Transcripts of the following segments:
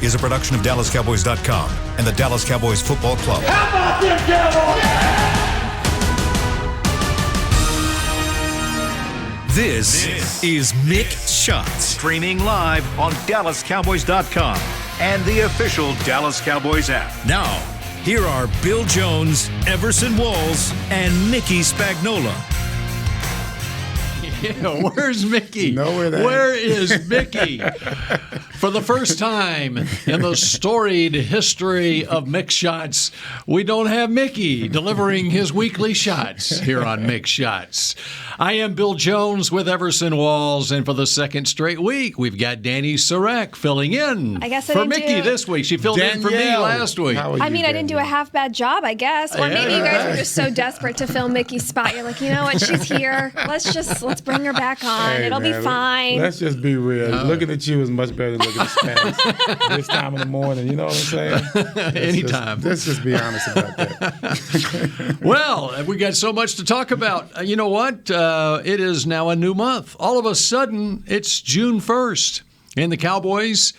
is a production of DallasCowboys.com and the Dallas Cowboys Football Club. How about them Cowboys? This is Mick Shots. Streaming live on DallasCowboys.com and the official Dallas Cowboys app. Now, here are Bill Jones, Everson Walls, and Mickey Spagnola. Yeah, where's Mickey? Where is Mickey? For the first time in the storied history of Mick Shots, we don't have Mickey delivering his weekly shots here on Mick Shots. I am Bill Jones with Everson Walls, and for the second straight week, we've got Dani Sureck filling in for Mickey this week. She filled in for me last week. I didn't do a half bad job, I guess. Or maybe you guys were just so desperate to fill Mickey's spot. You're like, you know what? She's here. Let's bring her back on. Hey, It'll be fine. Let's just be real. Looking at you is much better than looking at Spags this time of the morning. You know what I'm saying? Anytime. Let's just be honest about that. Well, we got so much to talk about. You know what? It is now a new month. All of a sudden, it's June 1st. And the Cowboys,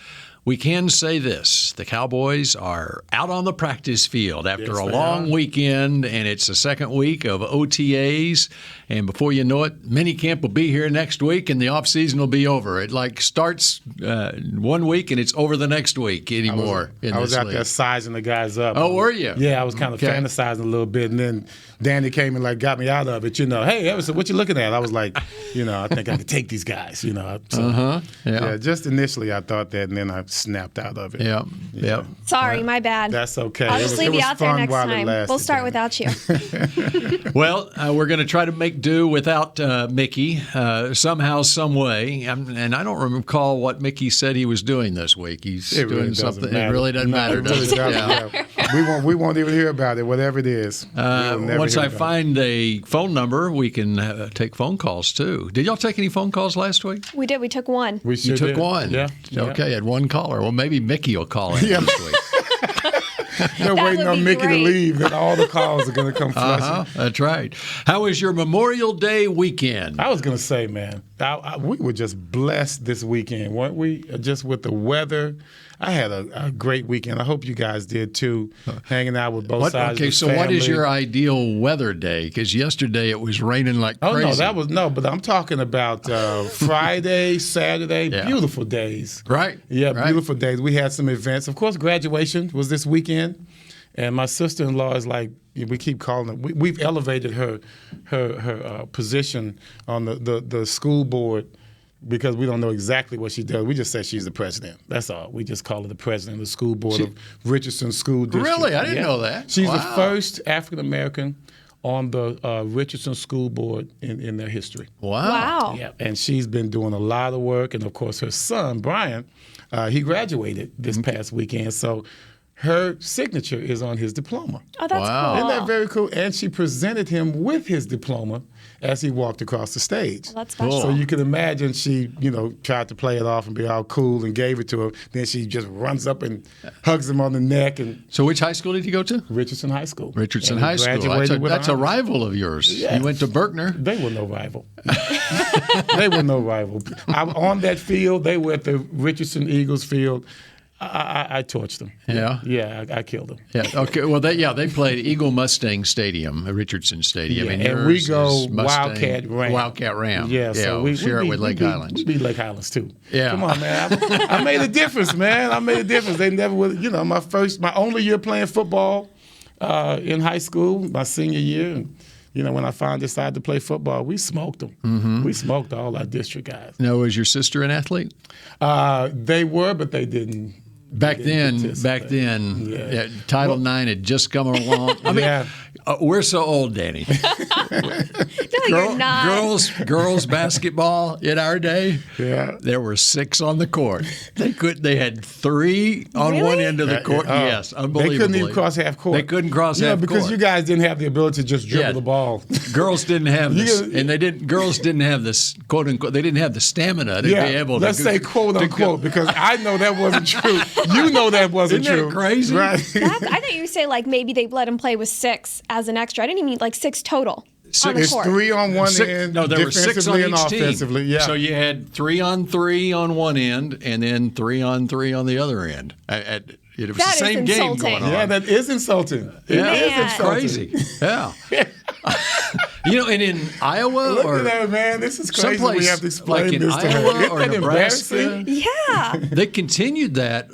we can say this. The Cowboys are out on the practice field after a long weekend, and it's the second week of OTAs. And before you know it, minicamp will be here next week, and the offseason will be over. It starts 1 week, and it's over the next week anymore. I was out there sizing the guys up. Oh, were you? Yeah, I was kind of fantasizing a little bit, and then Dani came and got me out of it. Hey, Everson, what you looking at? I was like, I think I could take these guys. So, yeah. Just initially I thought that, and then I snapped out of it. Yeah. Sorry, my bad. That's okay. I'll just leave you out there next time. We'll start without you. Well, we're going to try to make do without Mickey somehow, some way. And I don't recall what Mickey said he was doing this week. He's doing something. It really doesn't matter, does it? We won't even hear about it, whatever it is. Once I find a phone number, we can take phone calls, too. Did y'all take any phone calls last week? We did. We took one. We sure took did. one? Yeah. Okay, had one caller. Well, maybe Mickey will call in this week. They're waiting on Mickey to leave, and all the calls are going to come flushing. That's right. How was your Memorial Day weekend? I was going to say, man, we were just blessed this weekend, weren't we? Just with the weather. I had a great weekend. I hope you guys did, too, hanging out with both sides of the family. What is your ideal weather day? Because yesterday it was raining like crazy. But I'm talking about Friday, Saturday, beautiful days. Right. Yeah, beautiful days. We had some events. Of course, graduation was this weekend. And my sister-in-law is like, we keep calling her. We've elevated her position on the school board because we don't know exactly what she does. We just say she's the president. That's all. We just call her the president of the school board of Richardson School District. Really? I didn't know that. She's the first African-American on the Richardson School Board in their history. Wow. Yeah, and she's been doing a lot of work. And, of course, her son, Brian, he graduated this past weekend. So her signature is on his diploma. Oh, that's cool. Isn't that very cool? And she presented him with his diploma as he walked across the stage. Well, that's special. So you can imagine she, tried to play it off and be all cool and gave it to him. Then she just runs up and hugs him on the neck. And so which high school did he go to? Richardson High School. Richardson High School. That's a rival of yours. Yes. You went to Berkner. They were no rival. They were no rival. On that field, they were at the Richardson Eagles field. I torched them. Yeah, I killed them. Yeah. Okay. Well, they played Eagle Mustang Stadium, Richardson Stadium, and we go Wildcat Ram. Wildcat Ram. Yeah. So we share it with Lake Highlands. We beat Lake Highlands too. Yeah. Come on, man. I made a difference, man. I made a difference. They never would. My only year playing football in high school, my senior year. And, when I finally decided to play football, we smoked them. Mm-hmm. We smoked all our district guys. Now, was your sister an athlete? They were, but they didn't. Back then, Title IX had just come along. We're so old, Dani. No, you're not. Girls basketball in our day. Yeah, there were 6 on the court. They had 3 on one end of the court. Yes, unbelievable. They couldn't even cross half court. They couldn't cross half court because you guys didn't have the ability to just dribble the ball. Girls didn't have this, and girls didn't have this quote unquote. They didn't have the stamina to be able to. Let's say quote unquote because I know that wasn't true. You know that wasn't true. Isn't that crazy? Right. I thought you would say maybe they let him play with 6 as an extra. I didn't even mean 6 total. on the It's court. 3 on one Six, end, no, there were 6 on defensively and each team. offensively. Yeah. So you had 3-on-3 on one end, and then 3-on-3 on the other end. It was That the same is game insulting. going on. Yeah, that is insulting. It Yeah. is Man. insulting. Crazy. Yeah. And in Iowa Look or at that, man. This is crazy. someplace We have to explain like in this to her. Iowa Isn't or that Nebraska, embarrassing? Yeah. they continued that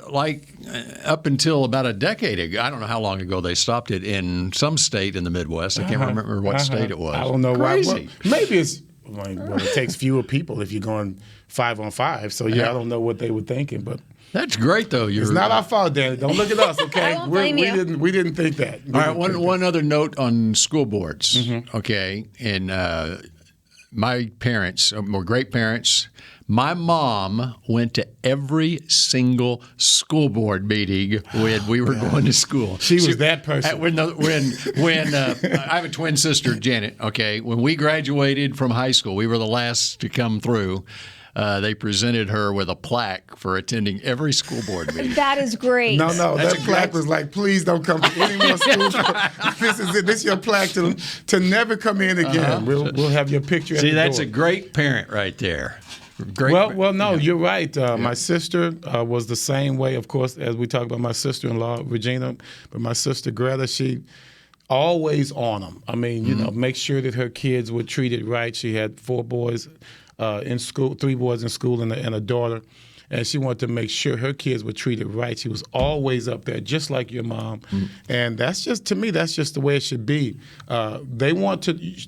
up until about a decade ago. I don't know how long ago they stopped it in some state in the Midwest. I can't remember what state it was. I don't know Crazy. why. Well, maybe it's it takes fewer people if you're going 5-on-5. So I don't know what they were thinking, but That's great though. it's not our fault, Danny. Don't look at us, okay? I won't blame you. We didn't think that. All right, one other note on school boards, Mm-hmm. okay? And my parents were great parents. My mom went to every single school board meeting when we were going to school. She was that person. When I have a twin sister, Janet, okay? When we graduated from high school, we were the last to come through. They presented her with a plaque for attending every school board meeting. That is great. No, that plaque was like, please don't come to any more schools. This is it. This is your plaque to never come in again. We'll have your picture at See, the that's door. a great parent right there. Great. Well, no, you're right. My sister was the same way, of course, as we talk about my sister-in-law, Regina, but my sister, Greta, she always on them. I mean, make sure that her kids were treated right. She had 4 boys in school, 3 boys in school and a daughter, and she wanted to make sure her kids were treated right. She was always up there, just like your mom. And that's just, to me, that's just the way it should be.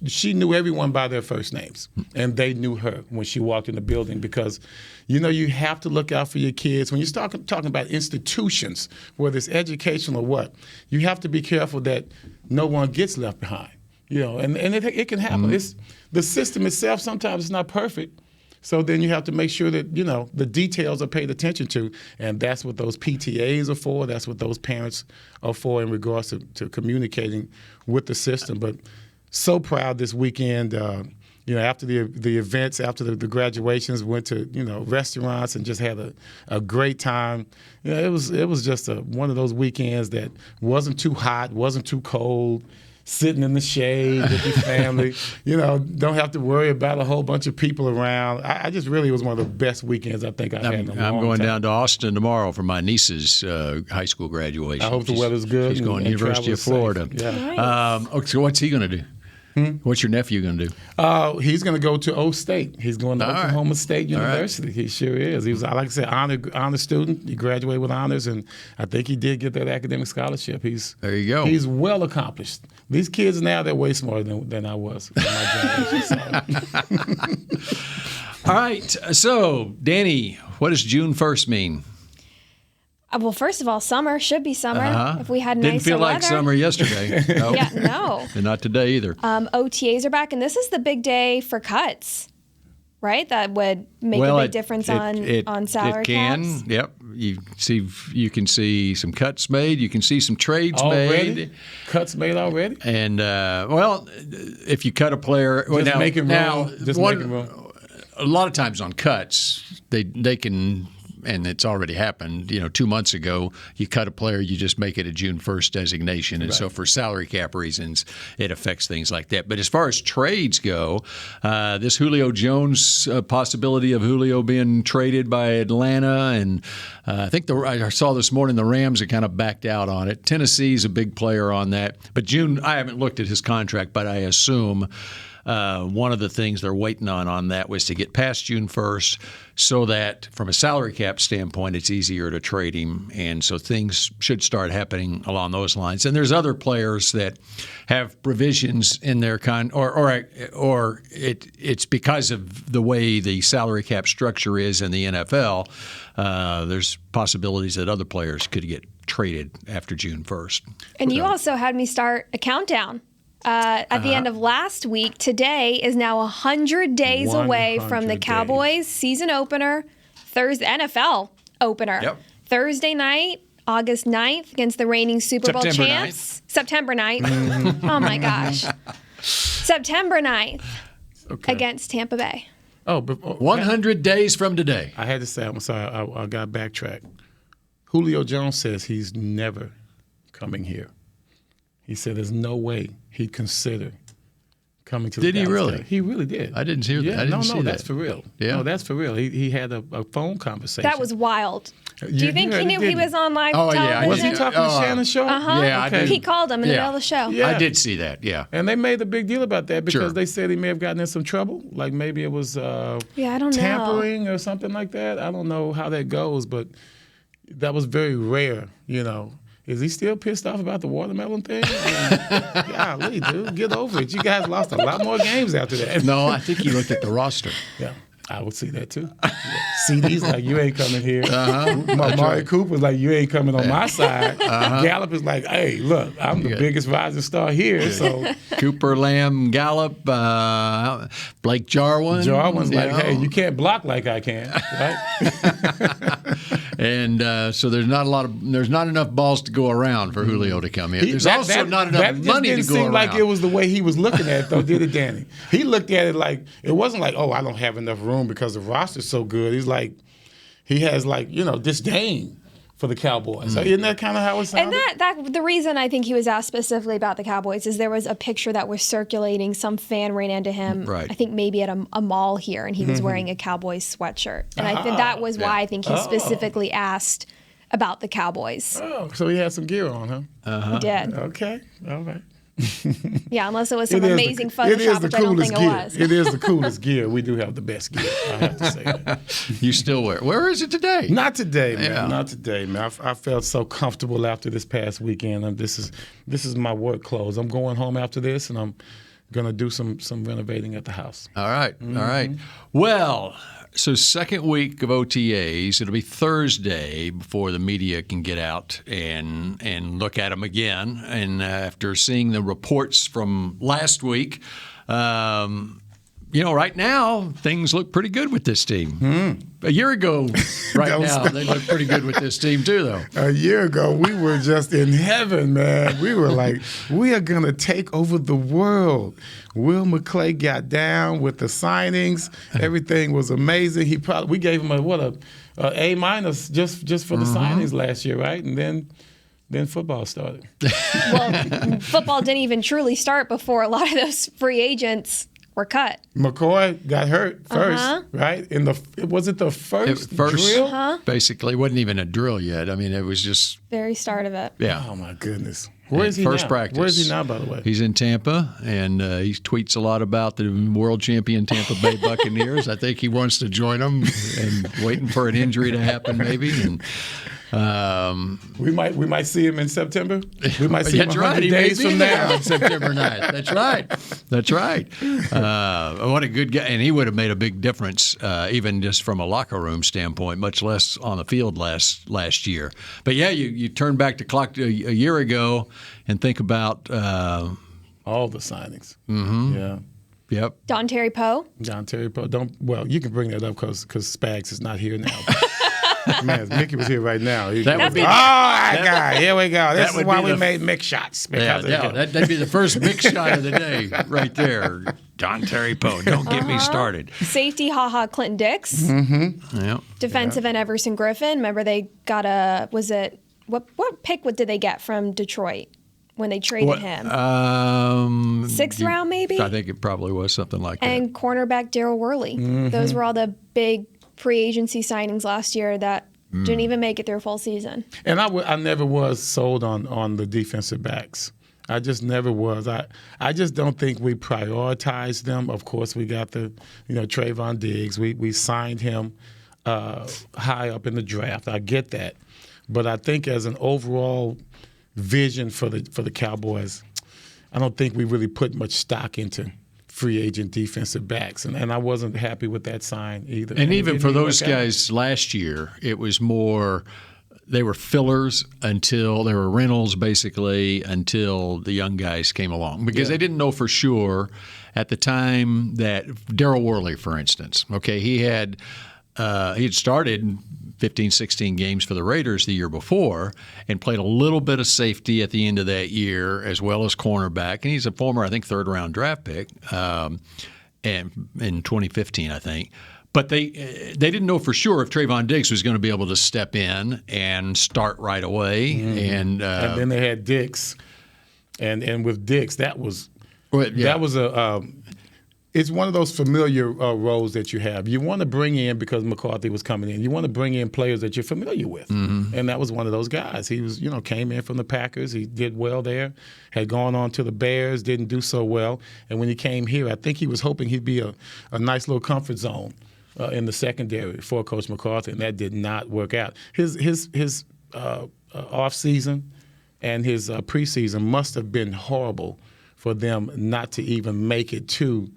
She knew everyone by their first names, and they knew her when she walked in the building because, you have to look out for your kids. When you start talking about institutions, whether it's educational or what, you have to be careful that no one gets left behind. And it can happen. It's the system itself. Sometimes it's not perfect. So then you have to make sure that, the details are paid attention to. And that's what those PTAs are for. That's what those parents are for in regards to communicating with the system. But so proud this weekend. After the events, after the graduations, went to, restaurants and just had a great time. It was just one of those weekends that wasn't too hot, wasn't too cold. Sitting in the shade with your family, don't have to worry about a whole bunch of people around. I just really was one of the best weekends I think I've had in a long time. I'm going down to Austin tomorrow for my niece's high school graduation. I hope the weather's good. She's going to the University of Florida. Yeah. Nice. So what's he going to do? What's your nephew going to do? He's going to go to O State. He's going to Oklahoma State University. Right. He sure is. He was, like I said, honor student. He graduated with honors, and I think he did get that academic scholarship. There you go. He's well accomplished. These kids now, they're way smarter than I was in my generation. All right. So, Dani, what does June 1st mean? Well, first of all, summer should be summer. If we had nicer Didn't feel like weather. summer yesterday. Nope. Yeah, no. And not today either. OTAs are back, and this is the big day for cuts, right? That would make a big difference on salary It can. caps. Yep. You can see some cuts made. You can see some trades Already? made. Cuts made already? And if you cut a player, Just making room. Making room. A lot of times on cuts, they can. And it's already happened. 2 months ago, you cut a player, you just make it a June 1st designation. And so for salary cap reasons, it affects things like that. But as far as trades go, this Julio Jones possibility of Julio being traded by Atlanta, and I think I saw this morning the Rams have kind of backed out on it. Tennessee's a big player on that. But June, I haven't looked at his contract, but I assume one of the things they're waiting on that was to get past June 1st so that from a salary cap standpoint, it's easier to trade him. And so things should start happening along those lines. And there's other players that have provisions in their or it's because of the way the salary cap structure is in the NFL. There's possibilities that other players could get traded after June 1st. And you also had me start a countdown. At the end of last week, today is now 100 days away from the Cowboys season opener, Thursday NFL opener. Yep. Thursday night, August 9th, against the reigning Super Bowl champs. September 9th. Oh, my gosh. September 9th against Tampa Bay. 100 days from today. I had to say, I'm sorry, I got backtracked. Julio Jones says he's never coming here. He said there's no way he'd consider coming to the Did he Dallas really? Cowboys. He really did. I didn't hear that. Yeah, I didn't see that. That's for real. Yeah. No, that's for real. He had a phone conversation. That was wild. Do you think he heard it, knew he didn't was on live Oh, yeah, I television? Was he did. talking to Shannon Sharp? Uh-huh. Yeah, I did. He called him in the middle of the show. Yeah. I did see that, yeah. And they made a big deal about that because Sure. they said he may have gotten in some trouble. Like maybe it was Yeah, I don't know. tampering or something like that. I don't know how that goes, but that was very rare, you know. Is he still pissed off about the watermelon thing? I mean, golly, dude, get over it. You guys lost a lot more games after that. No, I think he looked at the roster. Yeah, I would see that too. CD's like, you ain't coming here. Uh-huh. Mari Cooper's like, you ain't coming on my side. Gallup is like, hey, look, I'm the biggest rising star here. So Cooper, Lamb, Gallup, Blake Jarwin. Jarwin's like, know. hey, you can't block like I can, right? And so there's not enough balls to go around for Julio to come in. There's also not enough that just money to didn't go seem around. like it was the way he was looking at it, though, did it, Danny? He looked at it like it wasn't like, oh, I don't have enough room because the roster's so good. He's like, he has disdain for the Cowboys. So isn't that kind of how it sounded? And that the reason I think he was asked specifically about the Cowboys is there was a picture that was circulating. Some fan ran into him, Right. I think maybe at a mall here, and he was wearing a Cowboys sweatshirt. And I think that was why I think he specifically asked about the Cowboys. Oh, so he had some gear on, huh? He did. Okay, all right. Yeah, unless it was some It is amazing it is Photoshop, the which I don't coolest think gear. it was. It is the coolest gear. We do have the best gear, I have to say that. You still wear. Where is it today? Not today, man. Yeah. Not today, man. I felt so comfortable after this past weekend. This is my work clothes. I'm going home after this, and I'm gonna do some renovating at the house. All right. All right. Well, so second week of OTAs. It'll be Thursday before the media can get out and look at them again. And after seeing the reports from last week, right now things look pretty good with this team. A year ago, they look pretty good with this team too, though. A year ago, we were just in heaven, man. We were like, we are going to take over the world. Will McClay got down with the signings. Everything was amazing. We gave him a A minus just for the signings last year, right? And then football started. Well, football didn't even truly start before a lot of those free agents were cut. McCoy got hurt first, right? Was it the first drill? Basically, it wasn't even a drill yet. I mean, it was just Very start of it. yeah. Oh my goodness. Where is he First now? practice. Where is he now, by the way? He's in Tampa, and he tweets a lot about the world champion Tampa Bay Buccaneers. I think he wants to join them, and waiting for an injury to happen, maybe. And we might see him in September. We might see him 100 days from now. On September 9th. That's right. What a good guy. And he would have made a big difference, even just from a locker room standpoint, much less on the field last year. But, yeah, you turn back the clock to a year ago and think about all the signings. Mm-hmm. Yeah. Yep. Don Terry Poe. John Terry Poe. You can bring that up because Spags is not here now. Man, if Mickey was here right now. That would be that guy. Here we go. This is would why be we the- made Mick shots. Because that'd be the first big shot of the day right there. Don Terry Poe. Don't get me started. Safety, Clinton Dix. Mm-hmm. Yeah. Defensive end Everson Griffin. Remember they got what pick did they get from Detroit when they traded him? Sixth round maybe? I think it probably was something like that. And cornerback Daryl Worley. Mm-hmm. Those were all the big free agency signings last year that didn't even make it through a full season. And I never was sold on the defensive backs. I just never was. I just don't think we prioritized them. Of course, we got the Trayvon Diggs. We signed him high up in the draft. I get that, but I think as an overall vision for the Cowboys, I don't think we really put much stock into free agent defensive backs, and I wasn't happy with that sign either. And even for those guys last year, it was more they were fillers until they were rentals, basically, until the young guys came along. Because they didn't know for sure at the time that Daryl Worley, for instance, he had started 15, 16 games for the Raiders the year before and played a little bit of safety at the end of that year as well as cornerback. And he's a former, I think, third-round draft pick and in 2015, I think. But they didn't know for sure if Trayvon Diggs was going to be able to step in and start right away. Mm-hmm. And then they had Diggs. And with Diggs, that was it's one of those familiar roles that you have. You want to bring in, because McCarthy was coming in, you want to bring in players that you're familiar with. Mm-hmm. And that was one of those guys. He was, came in from the Packers. He did well there, had gone on to the Bears, didn't do so well. And when he came here, I think he was hoping he'd be a nice little comfort zone in the secondary for Coach McCarthy, and that did not work out. His off season and his preseason must have been horrible for them not to even make it to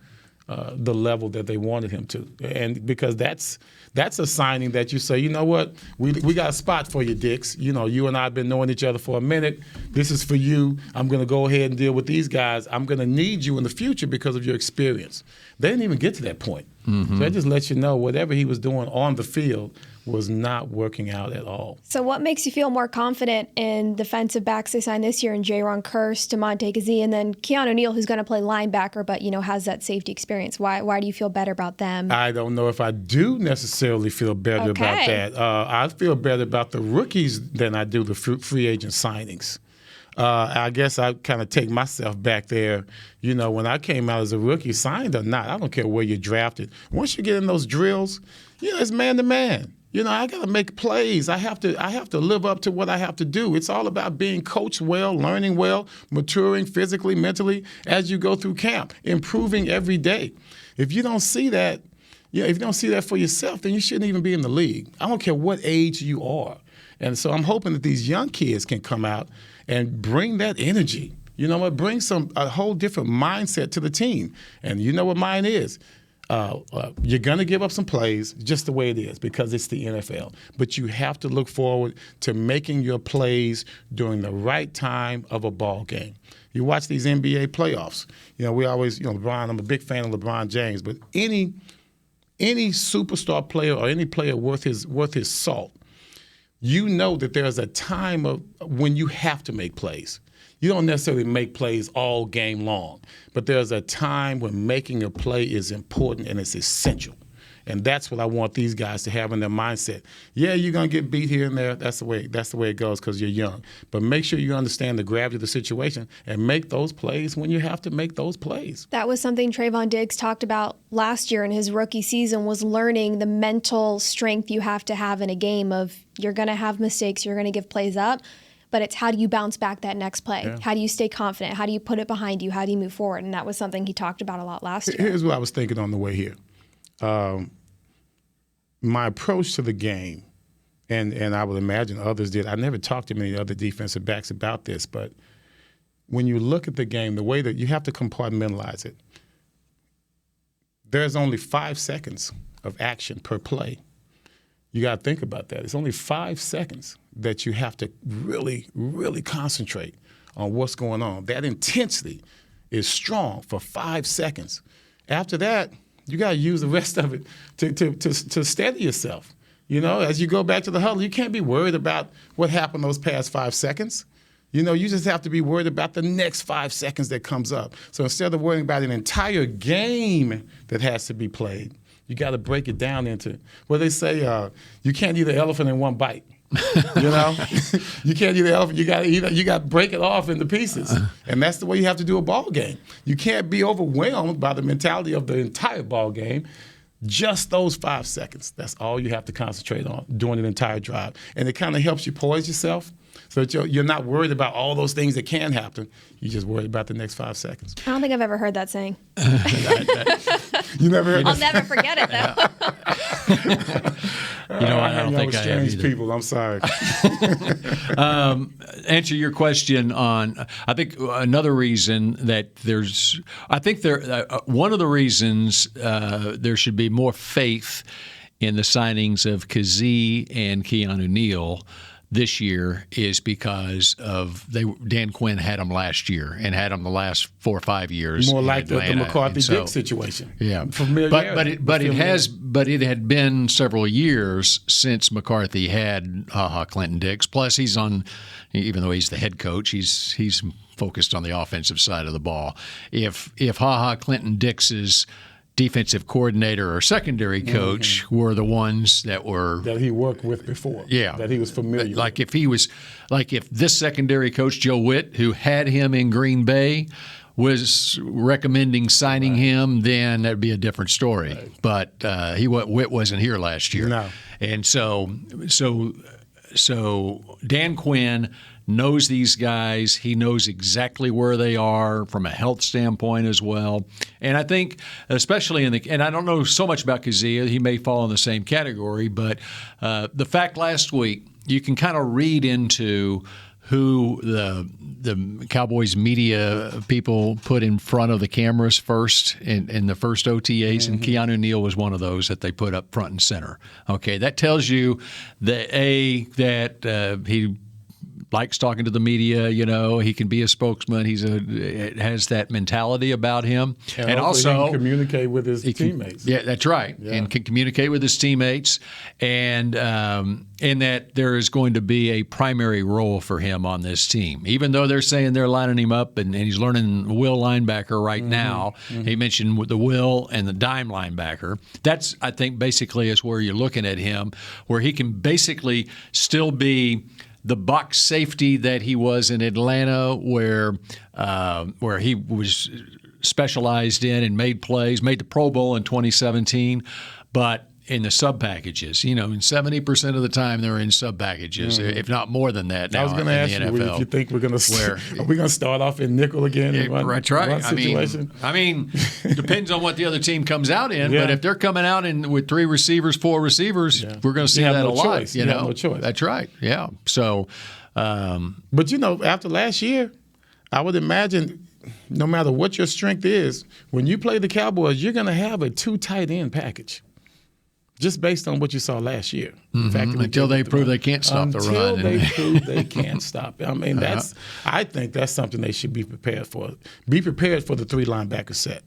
the level that they wanted him to. And because that's a signing that you say, you know what, we got a spot for you, Dix. You and I have been knowing each other for a minute. This is for you. I'm going to go ahead and deal with these guys. I'm going to need you in the future because of your experience. They didn't even get to that point. Mm-hmm. So that just lets you know whatever he was doing on the field was not working out at all. So what makes you feel more confident in defensive backs they signed this year in Jaron Kearse, DeMonte Kazee, and then Keanu Neal, who's going to play linebacker but, has that safety experience? Why do you feel better about them? I don't know if I do necessarily feel better about that. I feel better about the rookies than I do the free agent signings. I guess I kind of take myself back there. When I came out as a rookie, signed or not, I don't care where you're drafted. Once you get in those drills, it's man to man. I got to make plays. I have to live up to what I have to do. It's all about being coached well, learning well, maturing physically, mentally as you go through camp, improving every day. If you don't see that, if you don't see that for yourself, then you shouldn't even be in the league. I don't care what age you are. And so I'm hoping that these young kids can come out and bring that energy. Bring a whole different mindset to the team. And you know what mine is? You're going to give up some plays just the way it is because it's the NFL. But you have to look forward to making your plays during the right time of a ball game. You watch these NBA playoffs. We always, LeBron, I'm a big fan of LeBron James, but any superstar player or any player worth his salt, that there's a time of when you have to make plays. You don't necessarily make plays all game long, but there's a time when making a play is important and it's essential. And that's what I want these guys to have in their mindset. Yeah, you're going to get beat here and there. That's the way it goes because you're young. But make sure you understand the gravity of the situation and make those plays when you have to make those plays. That was something Trayvon Diggs talked about last year in his rookie season, was learning the mental strength you have to have in a game of you're going to have mistakes, you're going to give plays up. But it's how do you bounce back that next play? Yeah. How do you stay confident? How do you put it behind you? How do you move forward? And that was something he talked about a lot last year. Here's what I was thinking on the way here. My approach to the game, and I would imagine others did. I never talked to many other defensive backs about this, but when you look at the game, the way that you have to compartmentalize it, there's only 5 seconds of action per play. You got to think about that. It's only 5 seconds that you have to really, really concentrate on what's going on. That intensity is strong for 5 seconds. After that, you got to use the rest of it to steady yourself. As you go back to the huddle, you can't be worried about what happened those past 5 seconds. You just have to be worried about the next 5 seconds that comes up. So instead of worrying about an entire game that has to be played, you got to break it down into what they say. You can't eat an elephant in one bite. You can't eat an elephant. You got to break it off into pieces, and that's the way you have to do a ball game. You can't be overwhelmed by the mentality of the entire ball game. Just those 5 seconds. That's all you have to concentrate on during an entire drive, and it kind of helps you poise yourself. So that you're not worried about all those things that can happen. You're just worried about the next 5 seconds. I don't think I've ever heard that saying. You never heard I'll never forget it, though. I don't think I have either. People, I'm sorry. Answer your question on, I think another reason that one of the reasons there should be more faith in the signings of Kazee and Keanu Neal this year is because of Dan Quinn had them last year and had them the last 4 or 5 years. More like the McCarthy-Dick situation. Yeah, but it had been several years since McCarthy had Clinton Dix. Plus, he's on, even though he's the head coach, he's focused on the offensive side of the ball. If Clinton Dix's defensive coordinator or secondary coach were the ones that he worked with before. Yeah, that he was familiar with. If this secondary coach Joe Witt, who had him in Green Bay, was recommending signing him, then that'd be a different story. Right. But Whit wasn't here last year. No. And so Dan Quinn knows these guys. He knows exactly where they are from a health standpoint as well. And I think, especially and I don't know so much about Kazia. He may fall in the same category, but the fact last week, you can kind of read into who the Cowboys media people put in front of the cameras first in the first OTAs, and Keanu Neal was one of those that they put up front and center. Okay, that tells you that he likes talking to the media. He can be a spokesman. It has that mentality about him, and also he can communicate with his teammates. Yeah, that's right, and can communicate with his teammates, and that there is going to be a primary role for him on this team. Even though they're saying they're lining him up, and he's learning will linebacker right now. He mentioned the will and the dime linebacker. That's, I think, basically is where you're looking at him, where he can basically still be the box safety that he was in Atlanta, where he was specialized in and made plays, made the Pro Bowl in 2017, but in the sub packages, in 70% of the time they're in sub packages, if not more than that. Now I was going to ask you if you think are we going to start off in nickel again? That's right. I mean, depends on what the other team comes out in. But if they're coming out with 3 receivers, 4 receivers, we're going to see that a lot. You have no choice. That's right. Yeah. So, but after last year, I would imagine, no matter what your strength is, when you play the Cowboys, you're going to have a 2 tight end package. Just based on what you saw last year. Until they prove they can't stop the run. Until they prove they can't stop it. I mean, I think that's something they should be prepared for. Be prepared for the 3 linebacker set.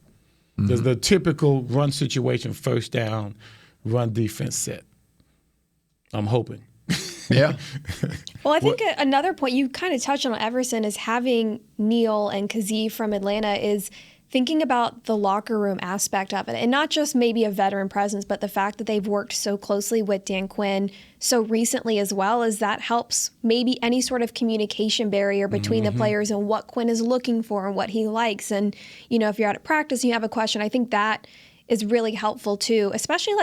There's the typical run situation, first down, run defense set. I'm hoping. Yeah. Well, I think another point you kind of touched on Everson is having Neal and Kazee from Atlanta is thinking about the locker room aspect of it, and not just maybe a veteran presence, but the fact that they've worked so closely with Dan Quinn so recently as well, as that helps maybe any sort of communication barrier between the players and what Quinn is looking for and what he likes. And, if you're out at practice and you have a question, I think that is really helpful too, especially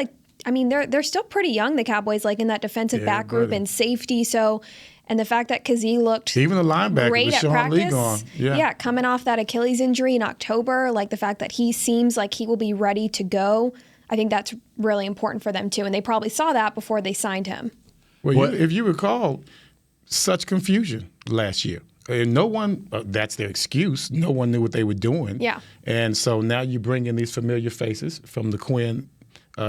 they're still pretty young, the Cowboys, in that defensive back group and safety. So, and the fact that Kazee looked even the linebacker great at practice, coming off that Achilles injury in October, the fact that he seems like he will be ready to go, I think that's really important for them too. And they probably saw that before they signed him. Well, if you recall, such confusion last year. And no one, that's their excuse, no one knew what they were doing. Yeah. And so now you bring in these familiar faces from the Quinn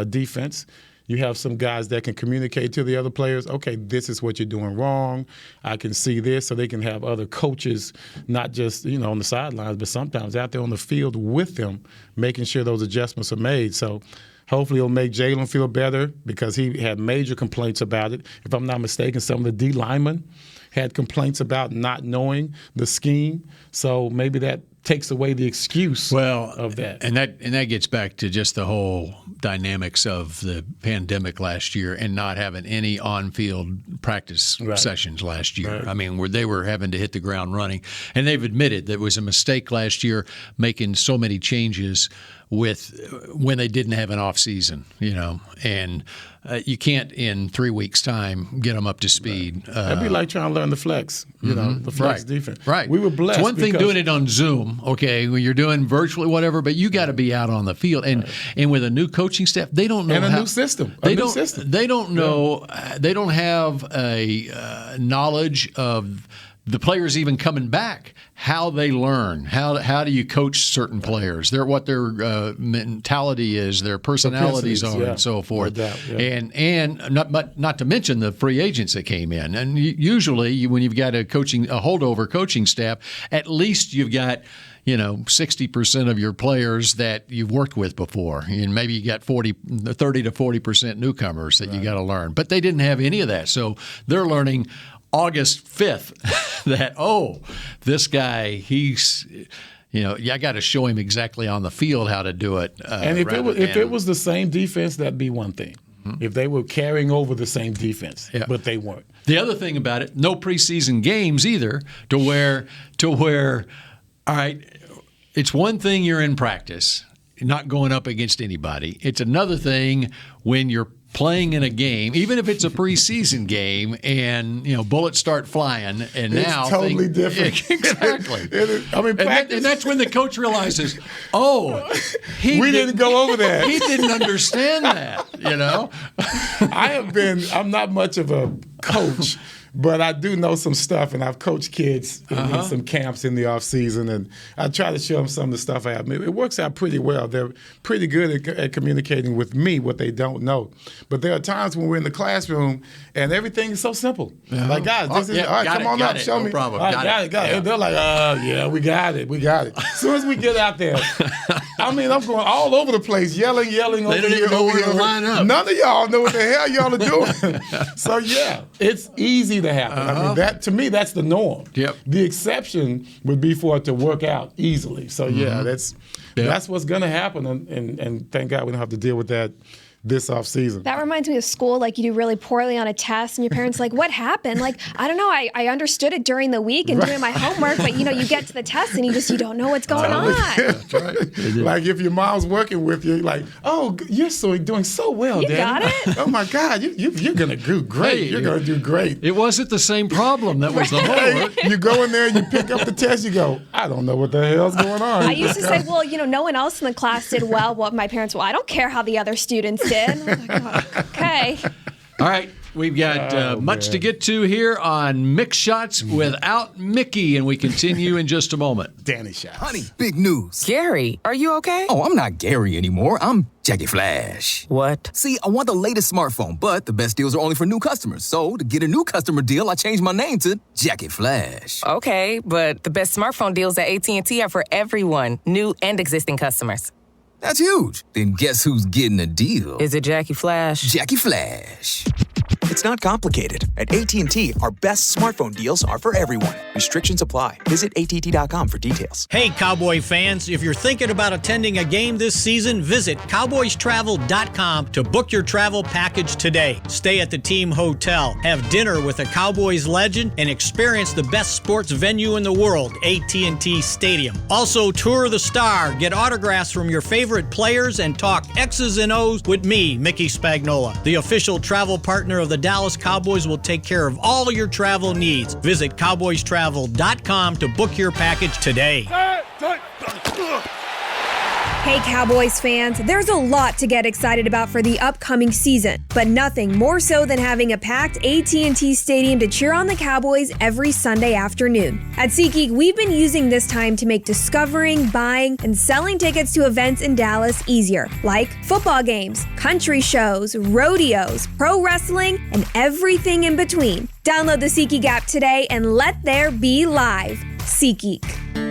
defense. You have some guys that can communicate to the other players, okay, this is what you're doing wrong. I can see this, so they can have other coaches, not just, on the sidelines, but sometimes out there on the field with them, making sure those adjustments are made. So hopefully it'll make Jalen feel better because he had major complaints about it. If I'm not mistaken, some of the D linemen had complaints about not knowing the scheme. So maybe that takes away the excuse of that. And that gets back to just the whole dynamics of the pandemic last year and not having any on-field practice sessions last year. Right. I mean, where they were having to hit the ground running. And they've admitted that it was a mistake last year making so many changes when they didn't have an off season, and you can't in 3 weeks' time get them up to speed. That'd be like trying to learn the flex, the flex defense. Right. We were blessed. It's one thing doing it on Zoom, okay, when you're doing virtually whatever, but you got to be out on the field. And with a new coaching staff, they don't know and a new system. They don't know. They don't have a knowledge of the players even coming back, how they learn, how do you coach certain players, what their mentality is, their personalities are, and so forth, and not to mention the free agents that came in. And usually, when you've got a holdover coaching staff, at least you've got 60% of your players that you've worked with before, and maybe you got 30 to 40% newcomers that you got to learn. But they didn't have any of that, so they're learning August 5th that, this guy, he's, I got to show him exactly on the field how to do it. And if it was the same defense, that'd be one thing. If they were carrying over the same defense, but they weren't. The other thing about it, no preseason games either, to where, all right, it's one thing you're in practice, not going up against anybody. It's another thing when you're playing in a game, even if it's a preseason game, and bullets start flying, and now it's totally different. Exactly. Practice. And that's when the coach realizes, we didn't go over that. He didn't understand that. I'm not much of a coach. But I do know some stuff, and I've coached kids in some camps in the off season, and I try to show them some of the stuff I have. It works out pretty well. They're pretty good at communicating with me what they don't know. But there are times when we're in the classroom and everything is so simple. Like, guys, this is all right. Come on up, show me. No problem. All right, got it. They're like, yeah, we got it. As soon as we get out there, I'm going all over the place, yelling. They don't even know where to line up. None of y'all know what the hell y'all are doing. So yeah, it's easy to happen. That to me, that's the norm. Yep. The exception would be for it to work out easily. So that's what's going to happen, and thank God we don't have to deal with that this off season. That reminds me of school. Like, you do really poorly on a test, and your parents like, "What happened?" Like, I don't know. I understood it during the week and doing my homework, but you get to the test and you don't know what's going on. That's right. Like, if your mom's working with you, like, "Oh, you're doing so well, you Daddy. got it. Oh my God, you're gonna do great. Hey, you're gonna do great." It wasn't the same problem. That was the homework. You go in there, you pick up the test, you go, "I don't know what the hell's going on." I used to say, well, no one else in the class did well. Well, my parents, I don't care how the other students did. I'm like, okay. All right. We've got much to get to here on Mick Shots without Mickey, and we continue in just a moment. Dani Shots. Honey, big news. Gary, are you okay? Oh, I'm not Gary anymore. I'm Jackie Flash. What? See, I want the latest smartphone, but the best deals are only for new customers. So, to get a new customer deal, I changed my name to Jackie Flash. Okay, but the best smartphone deals at AT&T are for everyone, new and existing customers. That's huge. Then guess who's getting a deal? Is it Jackie Flash? Jackie Flash. It's not complicated. At AT&T, our best smartphone deals are for everyone. Restrictions apply. Visit att.com for details. Hey, Cowboy fans, if you're thinking about attending a game this season, visit cowboystravel.com to book your travel package today. Stay at the team hotel, have dinner with a Cowboys legend, and experience the best sports venue in the world, AT&T Stadium. Also, tour the Star, get autographs from your favorite players, and talk X's and O's with me, Mickey Spagnola. The official travel partner of the Dallas Cowboys will take care of all your travel needs. Visit cowboystravel.com to book your package today. Hey, Cowboys fans, there's a lot to get excited about for the upcoming season, but nothing more so than having a packed AT&T Stadium to cheer on the Cowboys every Sunday afternoon. At SeatGeek, we've been using this time to make discovering, buying, and selling tickets to events in Dallas easier, like football games, country shows, rodeos, pro wrestling, and everything in between. Download the SeatGeek app today and let there be live. SeatGeek.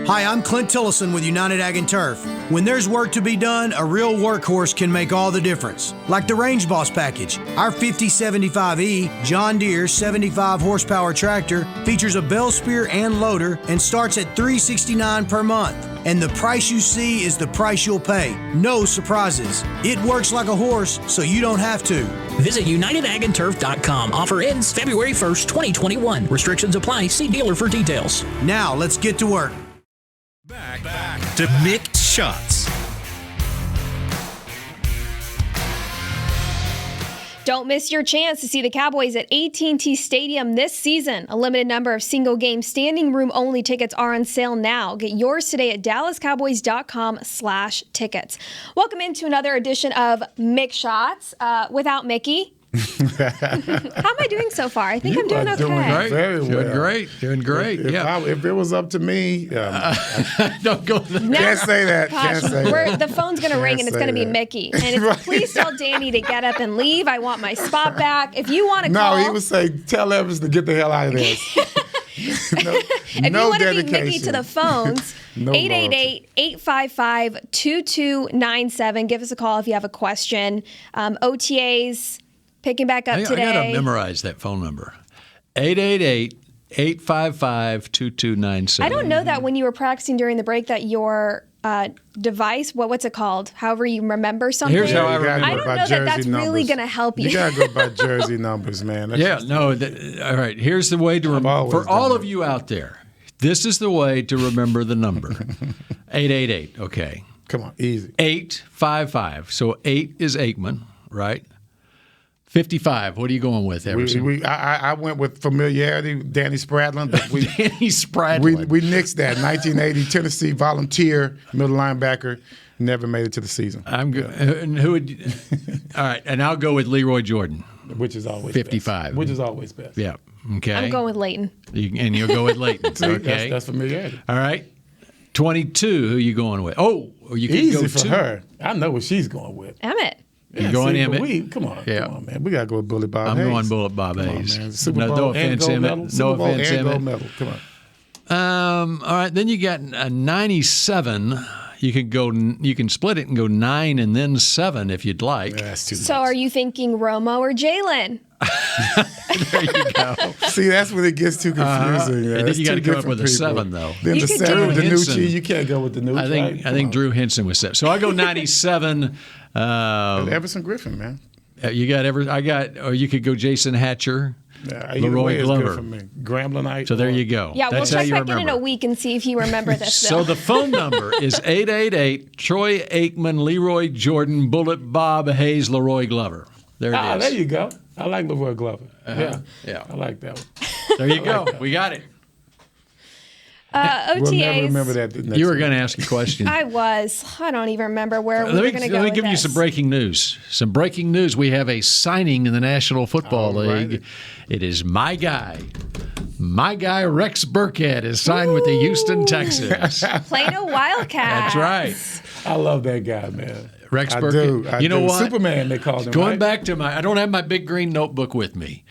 Hi, I'm Clint Tillison with United Ag and Turf. When there's work to be done, a real workhorse can make all the difference. Like the Range Boss package. Our 5075E John Deere 75 horsepower tractor features a bell spear and loader and starts at $369 per month. And the price you see is the price you'll pay. No surprises. It works like a horse, so you don't have to. Visit UnitedAgAndTurf.com. Offer ends February 1st, 2021. Restrictions apply. See dealer for details. Now, let's get to work. Back to Mick Shots. Don't miss your chance to see the Cowboys at AT&T Stadium this season. A limited number of single-game standing room only tickets are on sale now. Get yours today at dallascowboys.com/tickets. Welcome into another edition of Mick Shots without Mickey. How am I doing so far? I think I'm doing okay. Doing very well. Doing great. If it was up to me, don't go there. Can't say that. Gosh, Can't say that. The phone's going to ring and it's going to be Mickey. And it's, Right. Please tell Dani to get up and leave. I want my spot back. If you want to call. No, he would say, tell Evans to get the hell out of this. If you want to beat Mickey to the phones, 888-855-2297. Give us a call if you have a question. OTAs. Picking back up today. I got to memorize that phone number. 888-855-2297. I don't know that when you were practicing during the break that your device, what's it called? However you remember something. Here's how I remember. I don't know that that's really going to help you. You got to go by jersey numbers, man. All right. Here's the way to remember. For all of you out there, This is the way to remember the number. 888. Okay. Come on, easy. 855. So 8 is Aikman, right? 55. What are you going with, Everson? I went with familiarity, Danny Spradlin. But Dani Sureck. We nixed that. 1980 Tennessee Volunteer middle linebacker. Never made it to the season. I'm good. And who would? All right, and I'll go with Leroy Jordan. Which is always 55. Best. Which is always best. Yeah. Okay. I'm going with Leighton. And you'll go with Leighton. See, okay. That's familiarity. All right. 22. Who are you going with? Oh, you can easy go for her. I know what she's going with. Emmett. You're going Emmett. Come on, man. We gotta go with Bullet Bob Hayes. I'm going Bullet Bob Hayes. Man. Super Bowl and gold medal. Super Bowl and gold medal. Come on. All right. Then you got a 97. You can split it and go 9 and then 7 if you'd like. Yeah, that's too much. So are you thinking Romo or Jalen? There you go. See, that's when it gets too confusing. And then you got to come up with a 7, though. Then the 7 with Danucci, you can't go with Danucci. I think Drew Henson was 7. So I go 97. Everson Griffin, man. You got or you could go Jason Hatcher. Leroy Glover. Gramblinite. So there you go. Yeah, That's we'll how check you back remember. in a week and see if you remember this. So the phone number is 888 Troy Aikman, Leroy Jordan, Bullet Bob Hayes, Leroy Glover. There it is. There you go. I like Leroy Glover. Yeah. I like that one. There you go. We got it. OTAs. We'll never remember that next You were going to ask a question. I don't even remember where we were going to go. Let me with give you this. some breaking news. Some breaking news. We have a signing in the National Football League. Right. It is my guy. My guy, Rex Burkhead, is signed with the Houston Texans. Plano Wildcats. That's right. I love that guy, man. Rex Burkhead. I you know do. what? Superman, they called him. Going back to I don't have my big green notebook with me.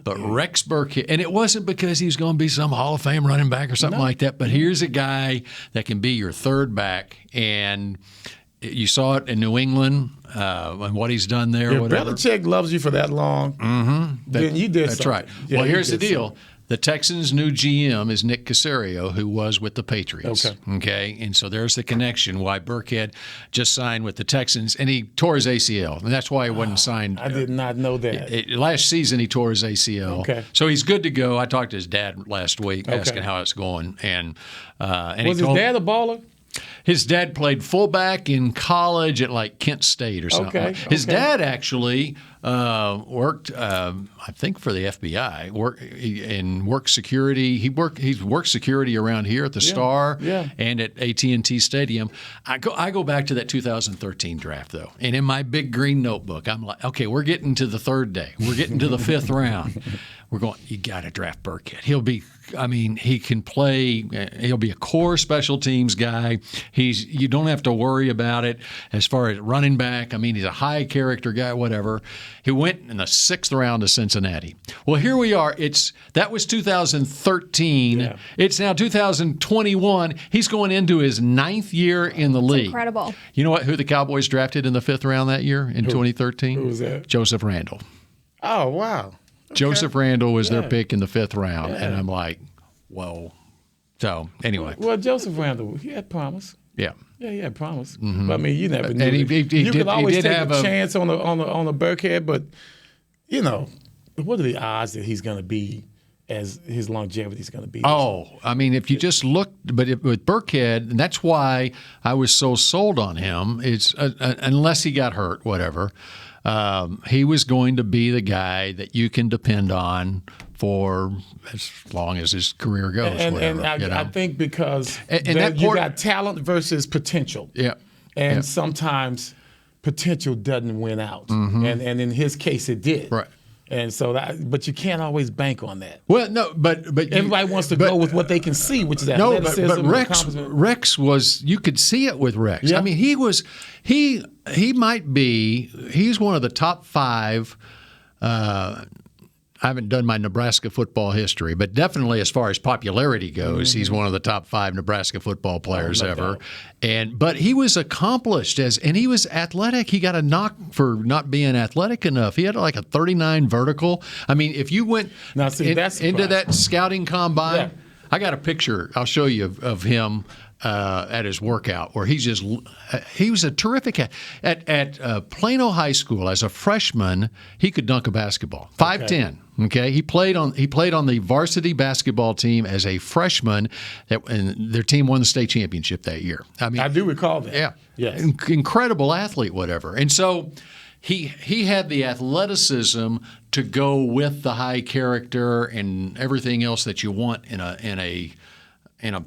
But Rex Burkhead, and it wasn't because he was going to be some Hall of Fame running back or something like that, but here's a guy that can be your third back, and you saw it in New England and what he's done there. If whatever. Belichick loves you for that long, then you did That's something. right. Yeah, well, you here's the did deal. something. The Texans' new GM is Nick Caserio, who was with the Patriots. Okay. And so there's the connection why Burkhead just signed with the Texans, and he tore his ACL. And that's why he wasn't signed. I did not know that. Last season, he tore his ACL. Okay. So he's good to go. I talked to his dad last week, asking how it's going. And was his dad a baller? His dad played fullback in college at like Kent State or something. Okay, His dad actually worked, I think, for the FBI. Worked security. He's worked security around here at the Star and at AT&T Stadium. I go back to that 2013 draft though, and in my big green notebook, I'm like, okay, we're getting to the third day. We're getting to the 5th round. We're going. You got to draft Burkhead. He can play. He'll be a core special teams guy. You don't have to worry about it as far as running back. I mean, he's a high character guy. Whatever. He went in the 6th round to Cincinnati. Well, here we are. That was 2013. Yeah. It's now 2021. He's going into his 9th year in the league. Incredible. You know who the Cowboys drafted in the 5th round that year in 2013? Who was that? Joseph Randle. Oh, wow. Okay. Joseph Randle was their pick in the 5th round, and I'm like, whoa. So anyway, well, Joseph Randle, he had promise. Yeah, he had promise. Mm-hmm. But I mean, you never knew. And you could always take a chance on a Burkhead, but you know, what are the odds that he's going to be as his longevity is going to be? I mean, if you just look, with Burkhead, and that's why I was so sold on him. It's unless he got hurt, whatever. He was going to be the guy that you can depend on for as long as his career goes. I think because you got talent versus potential. Yeah. And sometimes potential doesn't win out. Mm-hmm. And in his case, it did. Right. And so, but you can't always bank on that. Well, no, but everybody wants to go with what they can see, which is athleticism. No, but Rex was. You could see it with Rex. Yeah. I mean, he might be. He's one of the top 5. I haven't done my Nebraska football history, but definitely as far as popularity goes, he's one of the top 5 Nebraska football players ever. But he was accomplished and he was athletic. He got a knock for not being athletic enough. He had like a 39 vertical. I mean, if you went into that scouting combine, I got a picture I'll show you of him at his workout where he was a terrific at Plano High School as a freshman. He could dunk a basketball, 5'10". Okay, he played on the varsity basketball team as a freshman, and their team won the state championship that year. I mean, I do recall that. Yeah, yes, incredible athlete, whatever. And so he had the athleticism to go with the high character and everything else that you want in a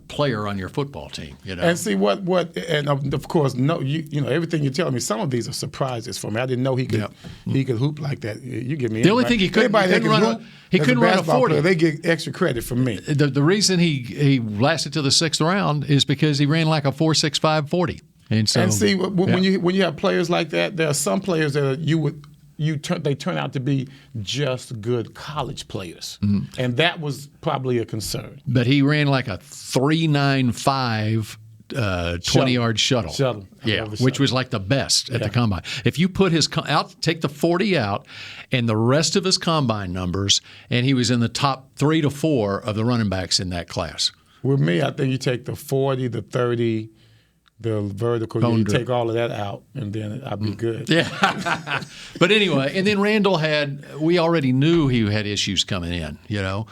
player on your football team, you know. And see and of course, no, you know everything you're telling me. Some of these are surprises for me. I didn't know he could hoop like that. You give me the only thing he couldn't run a 40. Player, they get extra credit from me. The reason he lasted to the 6th round is because he ran like a 4.65 40. And see when you have players like that, there are some players that they turn out to be just good college players, and that was probably a concern. But he ran like a 3.95 20-yard shuttle. Yeah, which was like the best at the combine. If you put his take the 40 out, and the rest of his combine numbers, and he was in the top 3 to 4 of the running backs in that class. With me, I think you take the 40, the 30. The vertical, you take all of that out, and then I'd be good. Yeah. But anyway, and then Randall we already knew he had issues coming in, you know.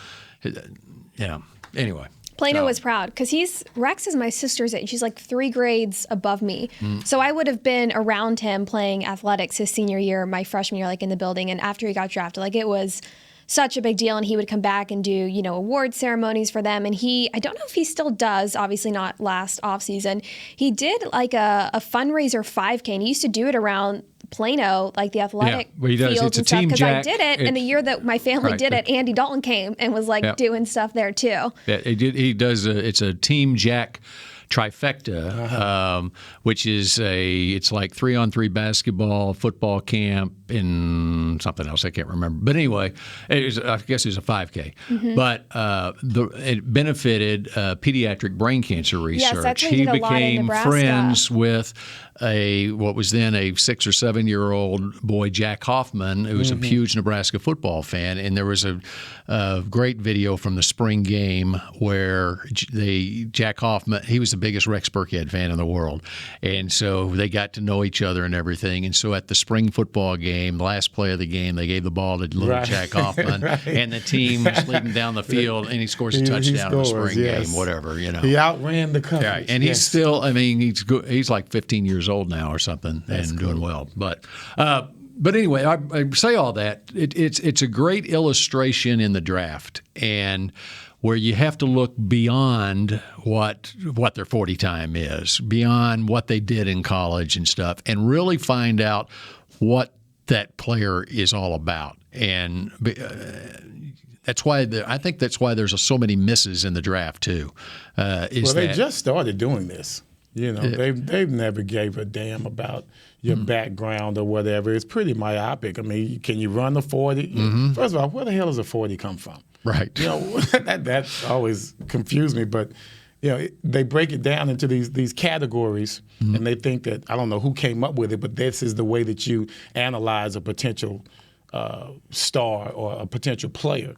Yeah. Anyway. Plano was proud because Rex is my sister's age. She's like 3 grades above me. So I would have been around him playing athletics his senior year, my freshman year, like in the building. And after he got drafted, like it was such a big deal, and he would come back and do, you know, award ceremonies for them. And I don't know if he still does, obviously not last offseason. He did like a fundraiser 5K, and he used to do it around Plano, like the athletic fields and stuff, because I did it. And the year that my family did it, Andy Dalton came and was like doing stuff there too. Yeah, he does. It's a Team Jack trifecta, which is it's like 3-on-3 basketball, football camp, and something else I can't remember. But anyway, I guess it was a 5K. But it benefited pediatric brain cancer research. Yes, that's what he became friends with what was then a 6 or 7 year old boy, Jack Hoffman, who was a huge Nebraska football fan. And there was a great video from the spring game where Jack Hoffman, he was the biggest Rex Burkhead fan in the world. And so they got to know each other and everything. And so at the spring football game, the last play of the game, they gave the ball to little Jack Hoffman. And the team was leading down the field, and he scores a touchdown in the spring game, whatever, you know. He outran the coverage. Right. And he's still, I mean, he's like 15 years old now or something. That's and doing well. But anyway, I say all that. It's a great illustration in the draft, and where you have to look beyond what their 40 time is, beyond what they did in college and stuff, and really find out what that player is all about. And that's why I think that's why there's so many misses in the draft too. They just started doing this. You know, they've never gave a damn about your background or whatever. It's pretty myopic. I mean, can you run the 40? First of all, where the hell does a 40 come from? Right. You know, that always confused me. But, you know, they break it down into these categories, and they think that, I don't know who came up with it, but this is the way that you analyze a potential star or a potential player.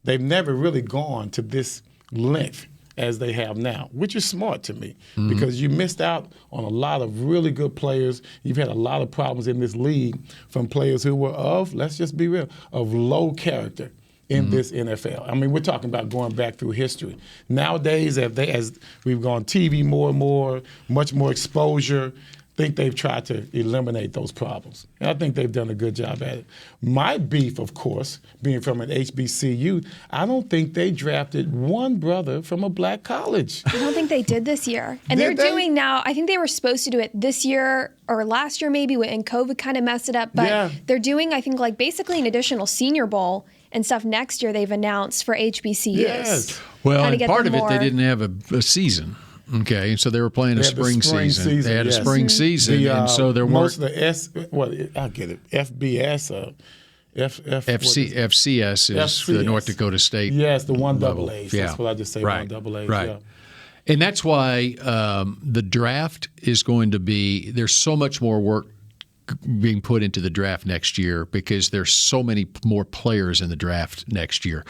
They've never really gone to this length as they have now, which is smart to me because you missed out on a lot of really good players. You've had a lot of problems in this league from players who were let's just be real, of low character in this NFL. I mean, we're talking about going back through history. Nowadays, as we've gone TV more and more, much more exposure, I think they've tried to eliminate those problems. And I think they've done a good job at it. My beef, of course, being from an HBCU, I don't think they drafted one brother from a black college. I don't think they did this year. And they're doing now, I think they were supposed to do it this year or last year maybe, and COVID kind of messed it up. But they're doing, I think, like basically an additional Senior Bowl and stuff next year they've announced for HBCUs. Yes. Well, and part of it, they didn't have a season. Okay, so they were playing a spring season. They had a spring season, and so there most of the I get it, FBS, FCS is the North Dakota State. Yes, the 1AA. Yeah. That's what I just say, 1AA. Right. Yeah. And that's why the draft is going to be, there's so much more work being put into the draft next year because there's so many more players in the draft next year.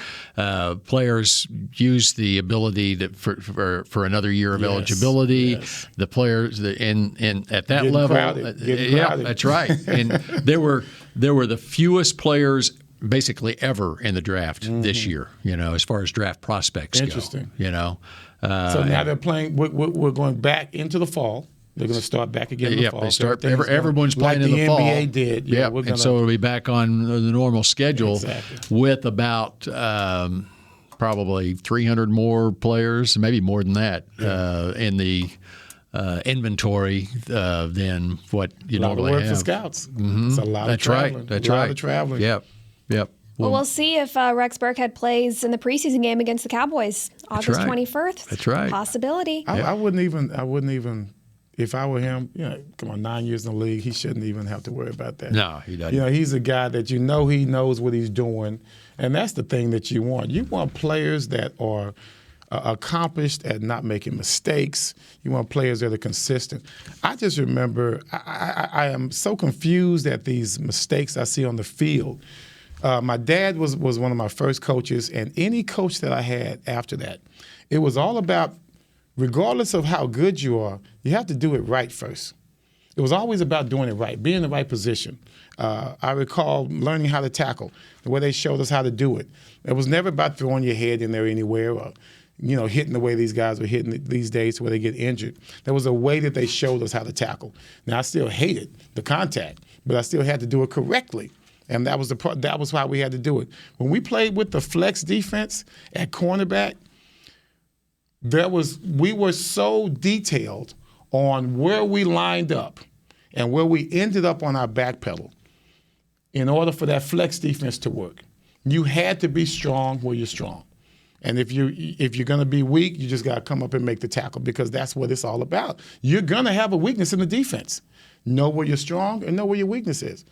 Players use the ability for another year of eligibility. Yes. The players and at that Getting level, crowded. That's right. And there were the fewest players basically ever in the draft this year. As far as draft prospects go. So now they're playing. We're going back into the fall. They're going to start back again in the fall. They start. Everyone's playing in the fall. Like the NBA did. Yeah, and so it'll be back on the normal schedule with about probably 300 more players, maybe more than that, in the inventory than what you normally have. A lot of work for scouts. Mm-hmm. It's a lot of traveling. That's right. A lot of traveling. Yep. Well, we'll see if Rex Burkhead plays in the preseason game against the Cowboys, August 21st. That's right. Possibility. I wouldn't even. If I were him, come on, 9 years in the league, he shouldn't even have to worry about that. No, he doesn't. He's a guy that he knows what he's doing, and that's the thing that you want. You want players that are accomplished at not making mistakes. You want players that are consistent. I just remember I am so confused at these mistakes I see on the field. My dad was one of my first coaches, and any coach that I had after that, it was all about, regardless of how good you are, you have to do it right first. It was always about doing it right, being in the right position. I recall learning how to tackle, the way they showed us how to do it. It was never about throwing your head in there anywhere or hitting the way these guys were hitting these days where they get injured. There was a way that they showed us how to tackle. Now, I still hated the contact, but I still had to do it correctly. And that was why we had to do it. When we played with the flex defense at cornerback, we were so detailed on where we lined up and where we ended up on our back pedal in order for that flex defense to work. You had to be strong where you're strong. And if you're going to be weak, you just got to come up and make the tackle because that's what it's all about. You're going to have a weakness in the defense. Know where you're strong and know where your weakness is.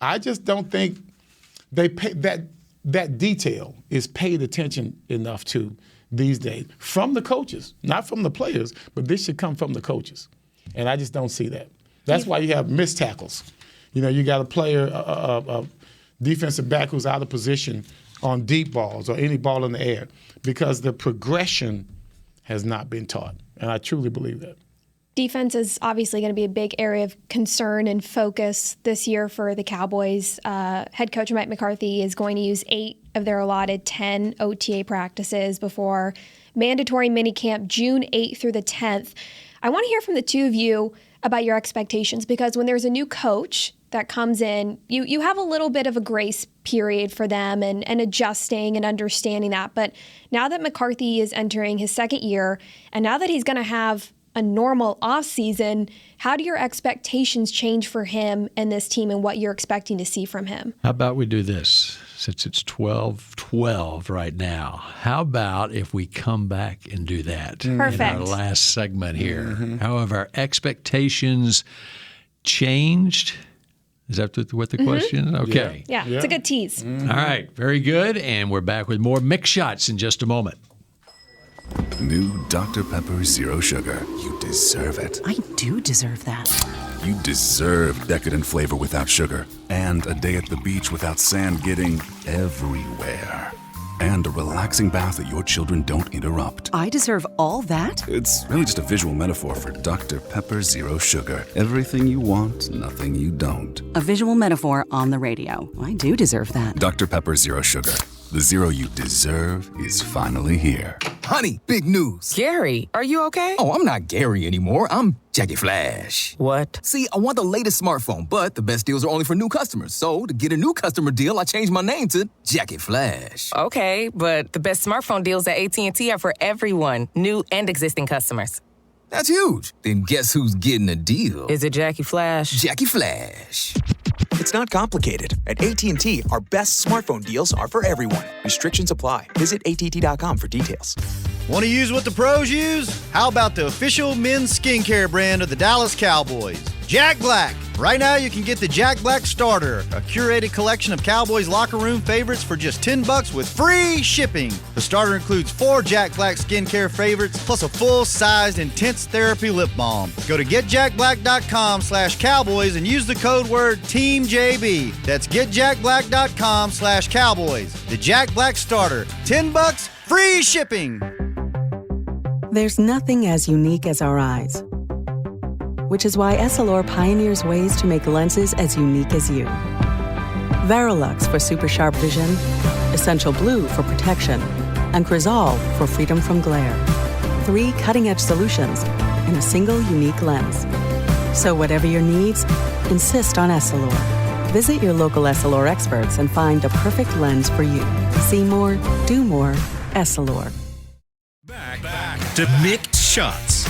I just don't think they pay that detail is paid attention enough to these days from the coaches, not from the players, but this should come from the coaches. And I just don't see that. That's why you have missed tackles. You got a player, a defensive back who's out of position on deep balls or any ball in the air because the progression has not been taught. And I truly believe that. Defense is obviously going to be a big area of concern and focus this year for the Cowboys. Head coach Mike McCarthy is going to use 8 of their allotted 10 OTA practices before mandatory minicamp June 8th through the 10th. I want to hear from the two of you about your expectations because when there's a new coach that comes in, you have a little bit of a grace period for them and adjusting and understanding that. But now that McCarthy is entering his second year and now that he's going to have a normal offseason, how do your expectations change for him and this team and what you're expecting to see from him? How about we do this? Since it's 12-12 right now, how about if we come back and do that? Perfect. In our last segment here. Mm-hmm. How have our expectations changed? Is that what the question is? Okay. Yeah, it's a good tease. Mm-hmm. All right, very good. And we're back with more Mick Shots in just a moment. New Dr. Pepper Zero Sugar. You deserve it. I do deserve that. You deserve decadent flavor without sugar. And a day at the beach without sand getting everywhere. And a relaxing bath that your children don't interrupt. I deserve all that? It's really just a visual metaphor for Dr. Pepper Zero Sugar. Everything you want, nothing you don't. A visual metaphor on the radio. I do deserve that. Dr. Pepper Zero Sugar. The zero you deserve is finally here. Honey, big news. Gary, are you okay? Oh, I'm not Gary anymore. I'm Jackie Flash. What? See, I want the latest smartphone, but the best deals are only for new customers. So, to get a new customer deal, I changed my name to Jackie Flash. Okay, but the best smartphone deals at AT&T are for everyone, new and existing customers. That's huge. Then guess who's getting a deal? Is it Jackie Flash? Jackie Flash. It's not complicated. At AT&T, our best smartphone deals are for everyone. Restrictions apply. Visit att.com for details. Want to use what the pros use? How about the official men's skincare brand of the Dallas Cowboys? Jack Black. Right now you can get the Jack Black Starter, a curated collection of Cowboys locker room favorites for just $10 with free shipping. The starter includes 4 Jack Black skincare favorites plus a full-sized intense therapy lip balm. Go to getjackblack.com/Cowboys and use the code word TEAMJB. That's getjackblack.com/Cowboys. The Jack Black Starter, $10, free shipping. There's nothing as unique as our eyes, which is why Essilor pioneers ways to make lenses as unique as you. Verilux for super sharp vision, Essential Blue for protection, and Crizal for freedom from glare. 3 cutting-edge solutions in a single unique lens. So whatever your needs, insist on Essilor. Visit your local Essilor experts and find the perfect lens for you. See more, do more, Essilor. Back to Mick Shots.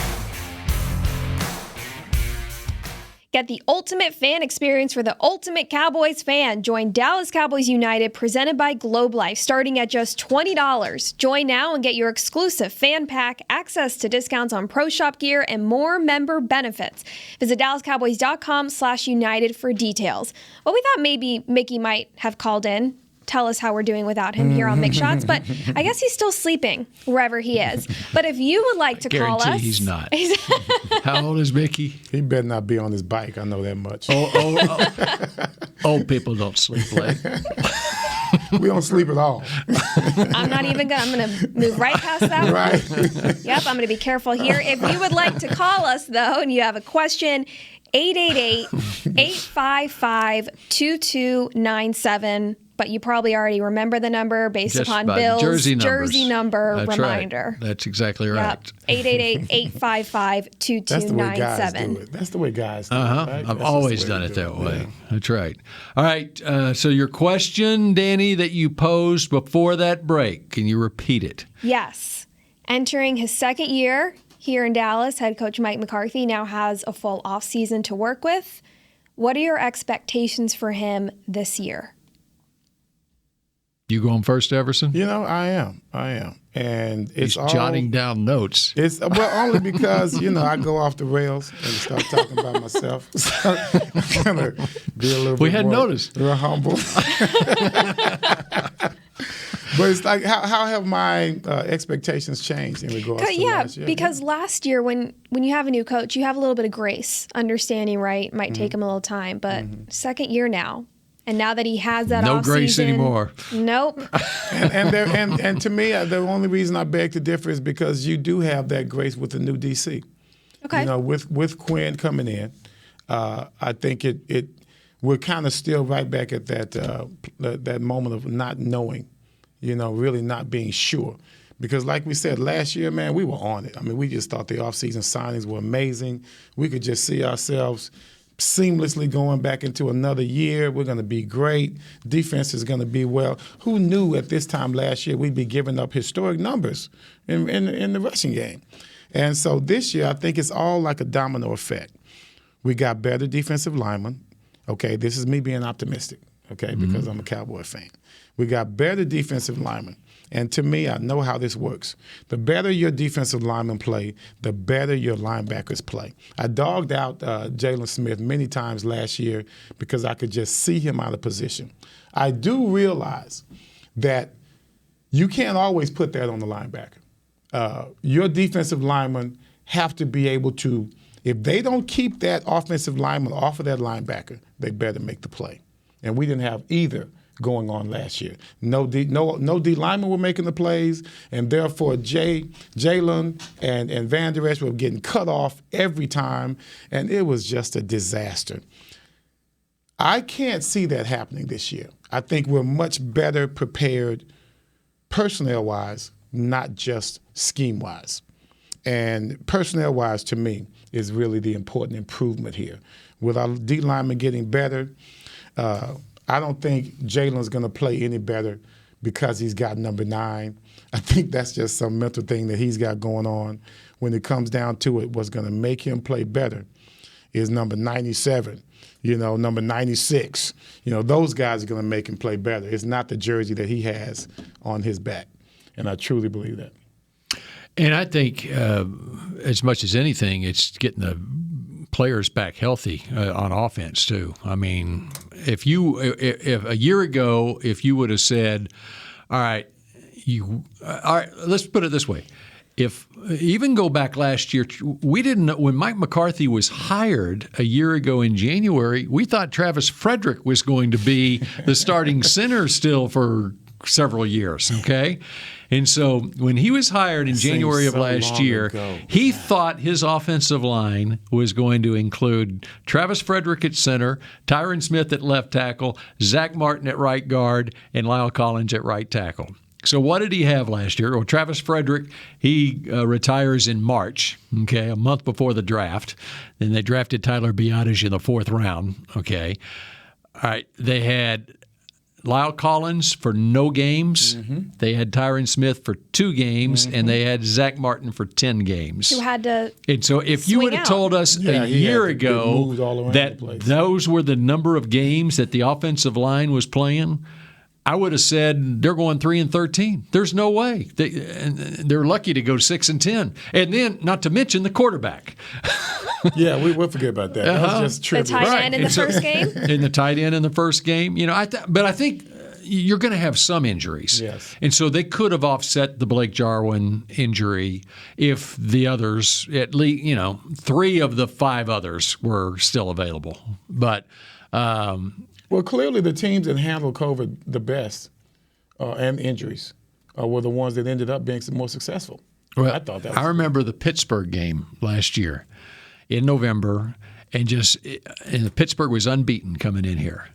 Get the ultimate fan experience for the ultimate Cowboys fan. Join Dallas Cowboys United, presented by Globe Life, starting at just $20. Join now and get your exclusive fan pack, access to discounts on pro shop gear, and more member benefits. Visit DallasCowboys.com/United for details. Well, we thought maybe Mickey might have called in. Tell us how we're doing without him here on Mick Shots, but I guess he's still sleeping wherever he is. But if you would like to call us... Guarantee he's not. How old is Mickey? He better not be on his bike. I know that much. Old people don't sleep late. We don't sleep at all. I'm not even going to... I'm going to move right past that. Right. Yep, I'm going to be careful here. If you would like to call us, though, and you have a question, 888-855-2297. But you probably already remember the number based Just upon by Bill's jersey number That's reminder. Right. That's exactly right. Yep. 888-855-2297. That's the way guys do it. That's the way guys do it. Right? I've always done it that way. Yeah. That's right. All right. So your question, Dani, that you posed before that break, can you repeat it? Yes. Entering his second year here in Dallas, head coach Mike McCarthy now has a full offseason to work with. What are your expectations for him this year? You going first, Everson? You know, I am. And it's He's jotting down notes. It's only because, I go off the rails and start talking about myself. So I'm going to be a little bit hadn't more noticed. Real humble. But it's like, how have my expectations changed in regards to last year? Because last year when you have a new coach, you have a little bit of grace, understanding, right? It might take him a little time, but second year now. And now that he has that no off grace season, anymore. Nope. and to me, the only reason I beg to differ is because you do have that grace with the new DC. Okay. With Quinn coming in, I think we're kind of still right back at that moment of not knowing, really not being sure. Because like we said, last year, man, we were on it. I mean, we just thought the offseason signings were amazing. We could just see ourselves seamlessly going back into another year. We're going to be great. Defense is going to be well. Who knew at this time last year we'd be giving up historic numbers in the rushing game? And so this year, I think it's all like a domino effect. We got better defensive linemen. Okay, this is me being optimistic, okay, because I'm a Cowboy fan. We got better defensive linemen. And to me, I know how this works. The better your defensive linemen play, the better your linebackers play. I dogged out Jalen Smith many times last year because I could just see him out of position. I do realize that you can't always put that on the linebacker. Your defensive linemen have to be able to, if they don't keep that offensive lineman off of that linebacker, they better make the play. And we didn't have either going on last year. No D linemen were making the plays, and therefore Jalen and Van Der Esch were getting cut off every time, and it was just a disaster. I can't see that happening this year. I think we're much better prepared personnel-wise, not just scheme-wise. And personnel-wise, to me, is really the important improvement here. With our D linemen getting better, I don't think Jalen's going to play any better because he's got number 9. I think that's just some mental thing that he's got going on. When it comes down to it, what's going to make him play better is number 97, number 96. Those guys are going to make him play better. It's not the jersey that he has on his back, and I truly believe that. And I think as much as anything, it's getting the players back healthy on offense too. I mean, if a year ago, if you would have said, all right, let's put it this way. If even go back last year, we didn't know when Mike McCarthy was hired a year ago in January, we thought Travis Frederick was going to be the starting center still for several years, okay? And so when he was hired in January of last year, he thought his offensive line was going to include Travis Frederick at center, Tyron Smith at left tackle, Zach Martin at right guard, and Lyle Collins at right tackle. So what did he have last year? Well, Travis Frederick, he retires in March, okay, a month before the draft. Then they drafted Tyler Biadasz in the 4th round, okay. All right, they had Lyle Collins for no games. Mm-hmm. They had Tyron Smith for 2 games, and they had Zach Martin for 10 games. Who had to And so if you would have told us a year ago that those were the number of games that the offensive line was playing, I would have said they're going 3-13. There's no way. They're lucky to go 6-10. And then, not to mention the quarterback. Yeah, we'll forget about that. That's just trivial. The tight end in the first game? And the tight end in the first game. You know, but I think you're going to have some injuries. Yes. And so they could have offset the Blake Jarwin injury if the others, at least, 3 of the 5 others were still available. But well, clearly the teams that handled COVID the best and injuries were the ones that ended up being more successful. Well, I thought that was remember the Pittsburgh game last year in November, and Pittsburgh was unbeaten coming in here.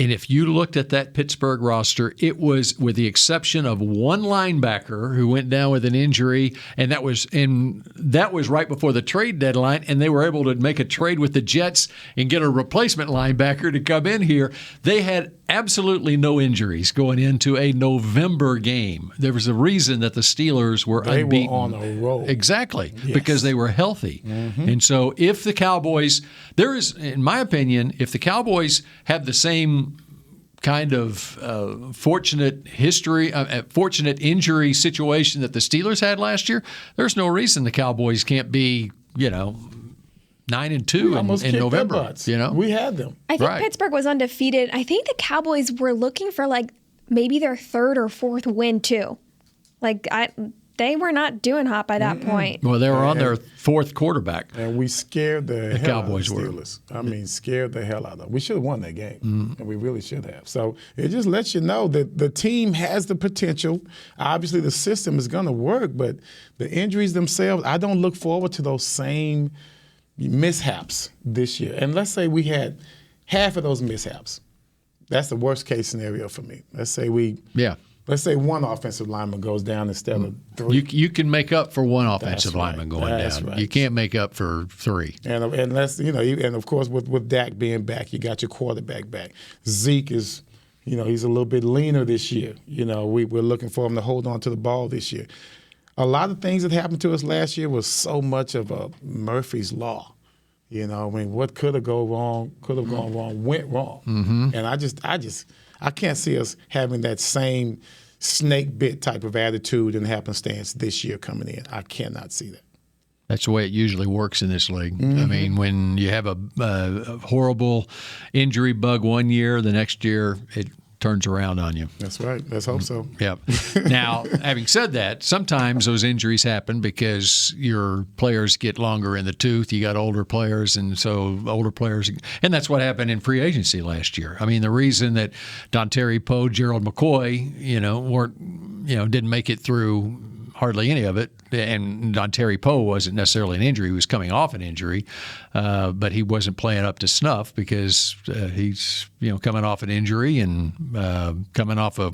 And if you looked at that Pittsburgh roster, it was, with the exception of one linebacker who went down with an injury, and that was right before the trade deadline, and they were able to make a trade with the Jets and get a replacement linebacker to come in here. They had absolutely no injuries going into a November game. There was a reason that the Steelers were unbeaten. They were on a roll. Exactly, yes. Because they were healthy. Mm-hmm. And so if the Cowboys, in my opinion, if the Cowboys have the same kind of fortunate injury situation that the Steelers had last year, there's no reason the Cowboys can't be, 9-2 in November. We had them. I think Pittsburgh was undefeated. I think the Cowboys were looking for maybe their 3rd or 4th win too. They were not doing hot by that point. Well, they were on their 4th quarterback. And we scared the hell Cowboys out of the Steelers. I mean, scared the hell out of them. We should have won that game, and we really should have. So it just lets you know that the team has the potential. Obviously, the system is going to work, but the injuries themselves, I don't look forward to those same mishaps this year. And let's say we had half of those mishaps. That's the worst case scenario for me. Let's say one offensive lineman goes down instead of 3. You can make up for one offensive lineman going down. Right. You can't make up for 3. And that's and of course with Dak being back, you got your quarterback back. Zeke is, he's a little bit leaner this year. We're looking for him to hold on to the ball this year. A lot of things that happened to us last year was so much of a Murphy's Law. What could have gone wrong, went wrong. Mm-hmm. And I can't see us having that same snake bit type of attitude and happenstance this year coming in. I cannot see that. That's the way it usually works in this league. Mm-hmm. I mean, when you have a horrible injury bug one year, the next year it turns around on you. That's right. Let's hope so. Yep. Now, having said that, sometimes those injuries happen because your players get longer in the tooth. You got older players, and so older players, and that's what happened in free agency last year. I mean, the reason that Dontari Poe, Gerald McCoy, didn't make it through hardly any of it, and Dontari Poe wasn't necessarily an injury. He was coming off an injury, but he wasn't playing up to snuff because he's coming off an injury and coming off a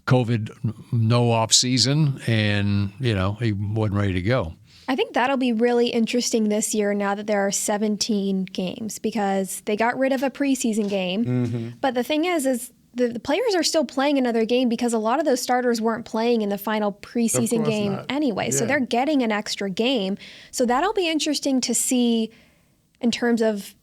COVID no off season, and he wasn't ready to go. I think that'll be really interesting this year now that there are 17 games because they got rid of a preseason game. Mm-hmm. But the thing is the players are still playing another game because a lot of those starters weren't playing in the final preseason game anyway. Yeah. So they're getting an extra game. So that'll be interesting to see in terms of,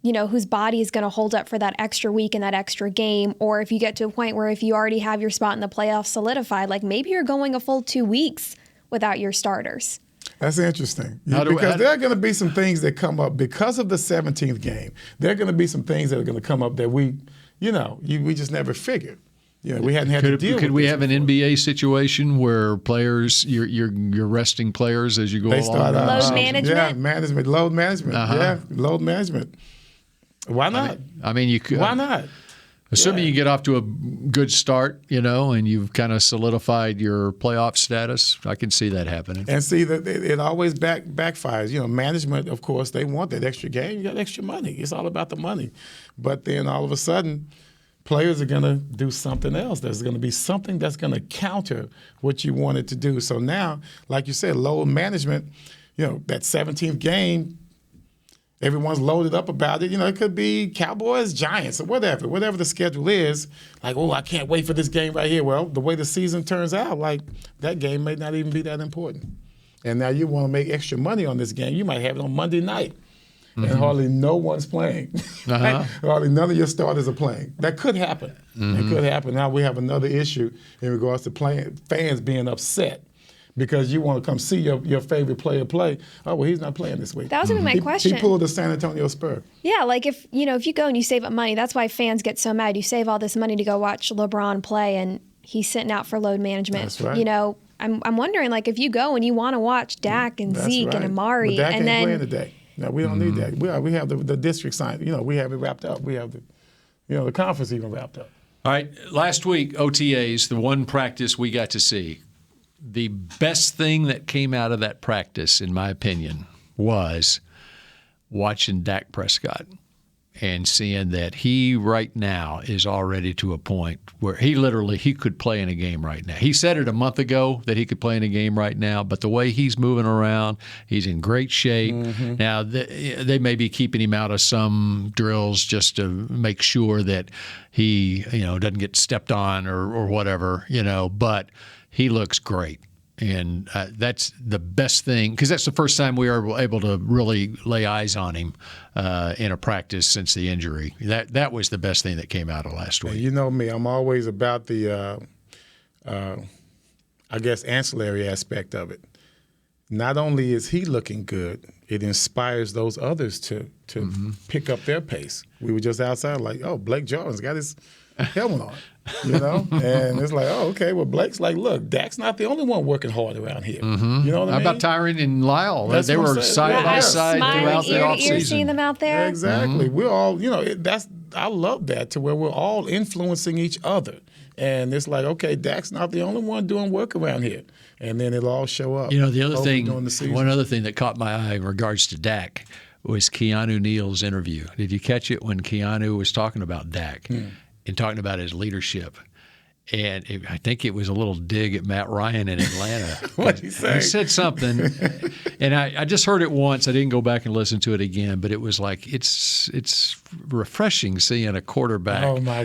whose body is going to hold up for that extra week and that extra game. Or if you get to a point where if you already have your spot in the playoffs solidified, maybe you're going a full 2 weeks without your starters. That's interesting. Because there are going to be some things that come up because of the 17th game. There are going to be some things that are going to come up that we just never figured. We hadn't had to deal with. Could we have an NBA situation where players, you're resting players as you go along? Load management? Load management. Uh-huh. Yeah, load management. Why not? I mean, you could. Why not? Assuming you get off to a good start, and you've kind of solidified your playoff status, I can see that happening. And see that it always backfires. Management, of course, they want that extra game. You got extra money. It's all about the money. But then all of a sudden, players are going to do something else. There's going to be something that's going to counter what you wanted to do. So now, like you said, load management, that 17th game, everyone's loaded up about it. It could be Cowboys, Giants, or whatever the schedule is. Like, I can't wait for this game right here. Well, the way the season turns out, that game may not even be that important. And now you want to make extra money on this game. You might have it on Monday night. Mm-hmm. And hardly no one's playing. Uh-huh. Hardly none of your starters are playing. That could happen. Mm-hmm. It could happen. Now we have another issue in regards to fans being upset because you want to come see your favorite player play. Oh, well, he's not playing this week. That was my question. He pulled the San Antonio Spurs. Yeah, if you go and you save up money, that's why fans get so mad. You save all this money to go watch LeBron play, and he's sitting out for load management. That's right. I'm wondering, if you go and you want to watch Dak and Zeke and Amari, but Dak and ain't playing today. No, we don't need that. We have the district signed. We have it wrapped up. We have the conference even wrapped up. All right. Last week, OTAs, the one practice we got to see. The best thing that came out of that practice, in my opinion, was watching Dak Prescott and seeing that he right now is already to a point where he could play in a game right now. He said it a month ago that he could play in a game right now, but the way he's moving around, he's in great shape. Mm-hmm. Now, they may be keeping him out of some drills just to make sure that he, doesn't get stepped on or whatever, but he looks great. And that's the best thing, because that's the first time we were able to really lay eyes on him in a practice since the injury. That was the best thing that came out of last week. You know me, I'm always about the, ancillary aspect of it. Not only is he looking good, it inspires those others to pick up their pace. We were just outside Blake Jordan's got his helmet on. And it's okay, well, Blake's look, Dak's not the only one working hard around here. Mm-hmm. You know what I mean? How about Tyron and Lyle? They were side by side throughout the offseason. Seeing them out there. Exactly. Mm-hmm. We're all, I love that, to where we're all influencing each other. And it's okay, Dak's not the only one doing work around here. And then it'll all show up. One other thing that caught my eye in regards to Dak was Keanu Neal's interview. Did you catch it when Keanu was talking about Dak? And talking about his leadership. And I think it was a little dig at Matt Ryan in Atlanta. What did he say? He said something, and I just heard it once. I didn't go back and listen to it again, but it was it's refreshing seeing a quarterback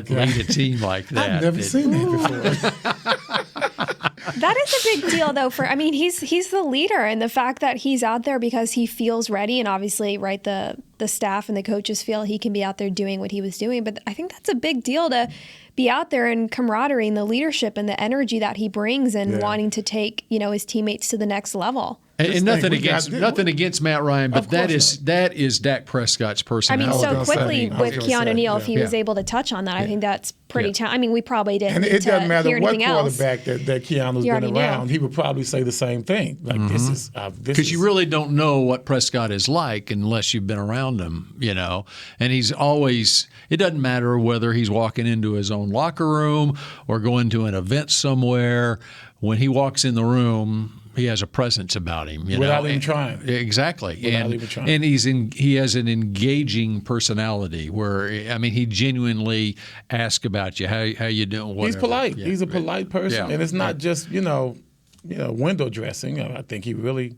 lead a team like that. I've never seen that before. That is a big deal, though. He's the leader, and the fact that he's out there because he feels ready, and obviously, right, the staff and the coaches feel he can be out there doing what he was doing. But I think that's a big deal to be out there and camaraderie and the leadership and the energy that he brings and wanting to take his teammates to the next level. And nothing against Matt Ryan, but that is Dak Prescott's personality. So quickly with Keanu Neal, if he was able to touch on that, I think that's pretty we probably didn't need to hear anything else. And it doesn't matter what quarterback that Keanu's been around, he would probably say the same thing. This is because you really don't know what Prescott is like unless you've been around him, And he's always, it doesn't matter whether he's walking into his own locker room or going to an event somewhere. When he walks in the room, he has a presence about him, without even trying. Exactly, without even trying. And he has an engaging personality where he genuinely asks about you, how you doing. Whatever. He's polite. Yeah. He's a polite person, and it's not just window dressing. I think he really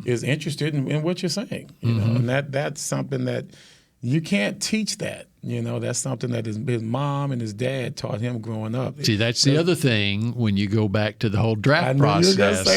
is interested in what you're saying, and that's something that you can't teach that. That's something that his mom and his dad taught him growing up. See, that's the other thing when you go back to the whole draft process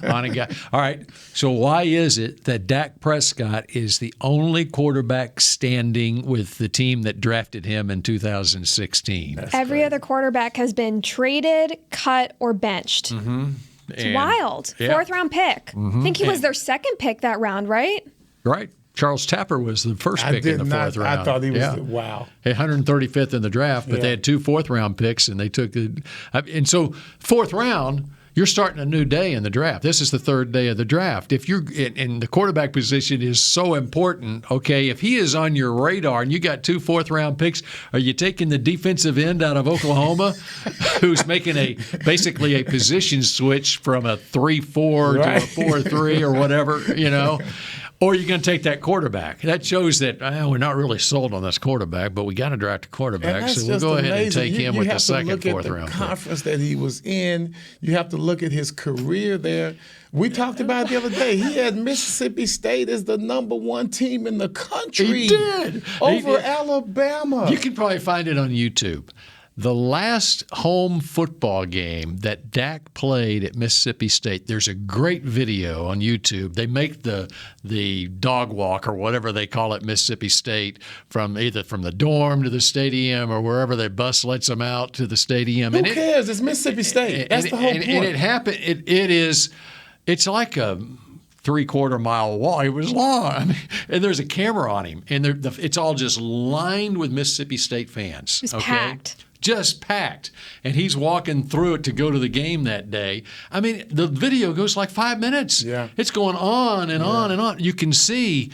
on a guy. All right, so why is it that Dak Prescott is the only quarterback standing with the team that drafted him in 2016? Every other quarterback has been traded, cut, or benched. Mm-hmm. It's wild. Yeah. 4th-round pick. I think he was their second pick that round, right? Right. Charles Tapper was the first pick in the 4th round. I thought he was, wow. 135th in the draft, but they had 2 4th-round picks, and they took it. And so 4th round, you're starting a new day in the draft. This is the 3rd day of the draft. If you're in the quarterback position is so important, okay, if he is on your radar and you got 2 4th-round picks, are you taking the defensive end out of Oklahoma who's making basically a position switch from a 3-4 to a 4-3 or whatever, Or are you going to take that quarterback? That shows that we're not really sold on this quarterback, but we got to draft a quarterback, so we'll go ahead and take him with the second, 4th round. The conference that he was in, you have to look at his career there. We talked about it the other day. He had Mississippi State as the #1 team in the country. He did. Over Alabama. You can probably find it on YouTube. The last home football game that Dak played at Mississippi State, there's a great video on YouTube. They make the dog walk or whatever they call it, Mississippi State, either from the dorm to the stadium or wherever their bus lets them out to the stadium. Who cares? It's Mississippi State. That's the whole point. And it happened. It's like a 3/4 mile walk. It was long. And there's a camera on him. And it's all just lined with Mississippi State fans. It's packed. Just packed. And he's walking through it to go to the game that day. I mean, the video goes like 5 minutes. Yeah. It's going on and on and on. You can see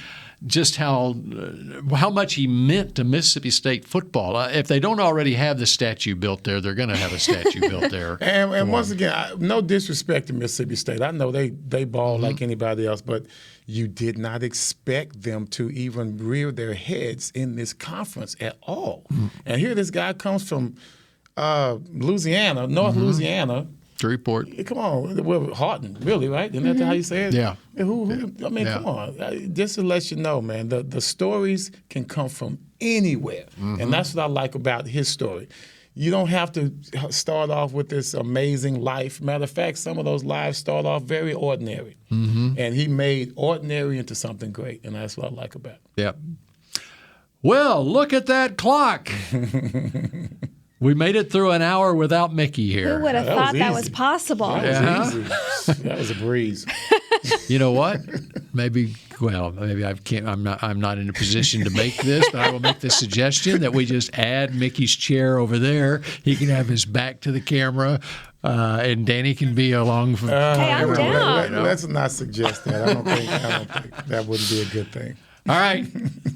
just how much he meant to Mississippi State football. If they don't already have the statue built there, they're going to have a statue built there. And once again, no disrespect to Mississippi State. I know they ball like anybody else, but you did not expect them to even rear their heads in this conference at all. And here this guy comes from Louisiana, North Louisiana. Shreveport. Come on. Well, Houghton, really, right? Isn't that how you say it? Yeah. Come on. Just to let you know, man, the stories can come from anywhere. And that's what I like about his story. You don't have to start off with this amazing life. Matter of fact, some of those lives start off very ordinary. And he made ordinary into something great, and that's what I like about it. Yep. Well, look at that clock. We made it through an hour without Mickey here. Who would have thought that was possible? That was easy. That was a breeze. You know what? Maybe I can't. I'm not in a position to make this, but I will make the suggestion that we just add Mickey's chair over there. He can have his back to the camera, and Dani can be along. Hey, I'm down. Let's not suggest that. I don't think that wouldn't be a good thing. All right.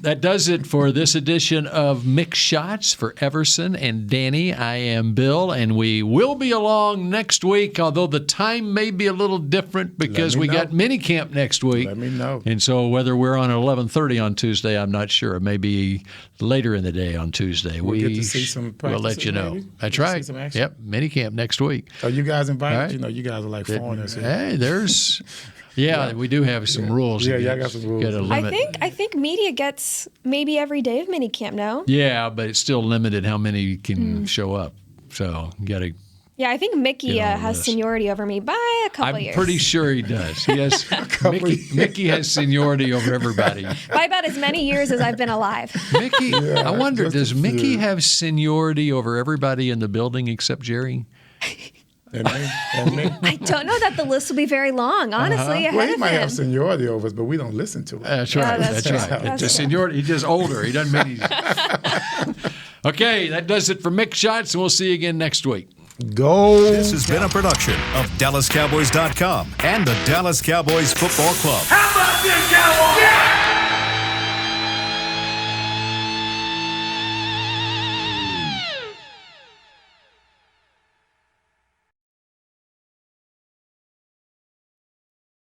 That does it for this edition of Mick Shots. For Everson and Dani, I am Bill, and we will be along next week, although the time may be a little different because we got minicamp next week. Let me know. And so whether we're on at 11:30 on Tuesday, I'm not sure. Maybe later in the day on Tuesday. We'll get to see some practices. We'll let you know. Maybe. That's We'll right. see some action. Yep, minicamp next week. Are you guys invited? Right. You know, you guys are like foreigners here. Hey, there's... Yeah, we do have some rules. Yeah, I got some rules. I think media gets maybe every day of minicamp, no? Yeah, but it's still limited how many can show up. So you got to. Yeah, I think Mickey has seniority over me by a couple years. I'm pretty sure he does. He has. Mickey has seniority over everybody. By about as many years as I've been alive. Mickey, I wonder, does Mickey have seniority over everybody in the building except Jerry? And me. I don't know that the list will be very long, honestly. Well, he might have seniority over us, but we don't listen to it. That's right. That's right. It's a seniority. He's just older. He doesn't mean he's... Okay, that does it for Mick Shots, and we'll see you again next week. Go. This has been a production of DallasCowboys.com and the Dallas Cowboys Football Club. How about this, Cowboys? Yeah!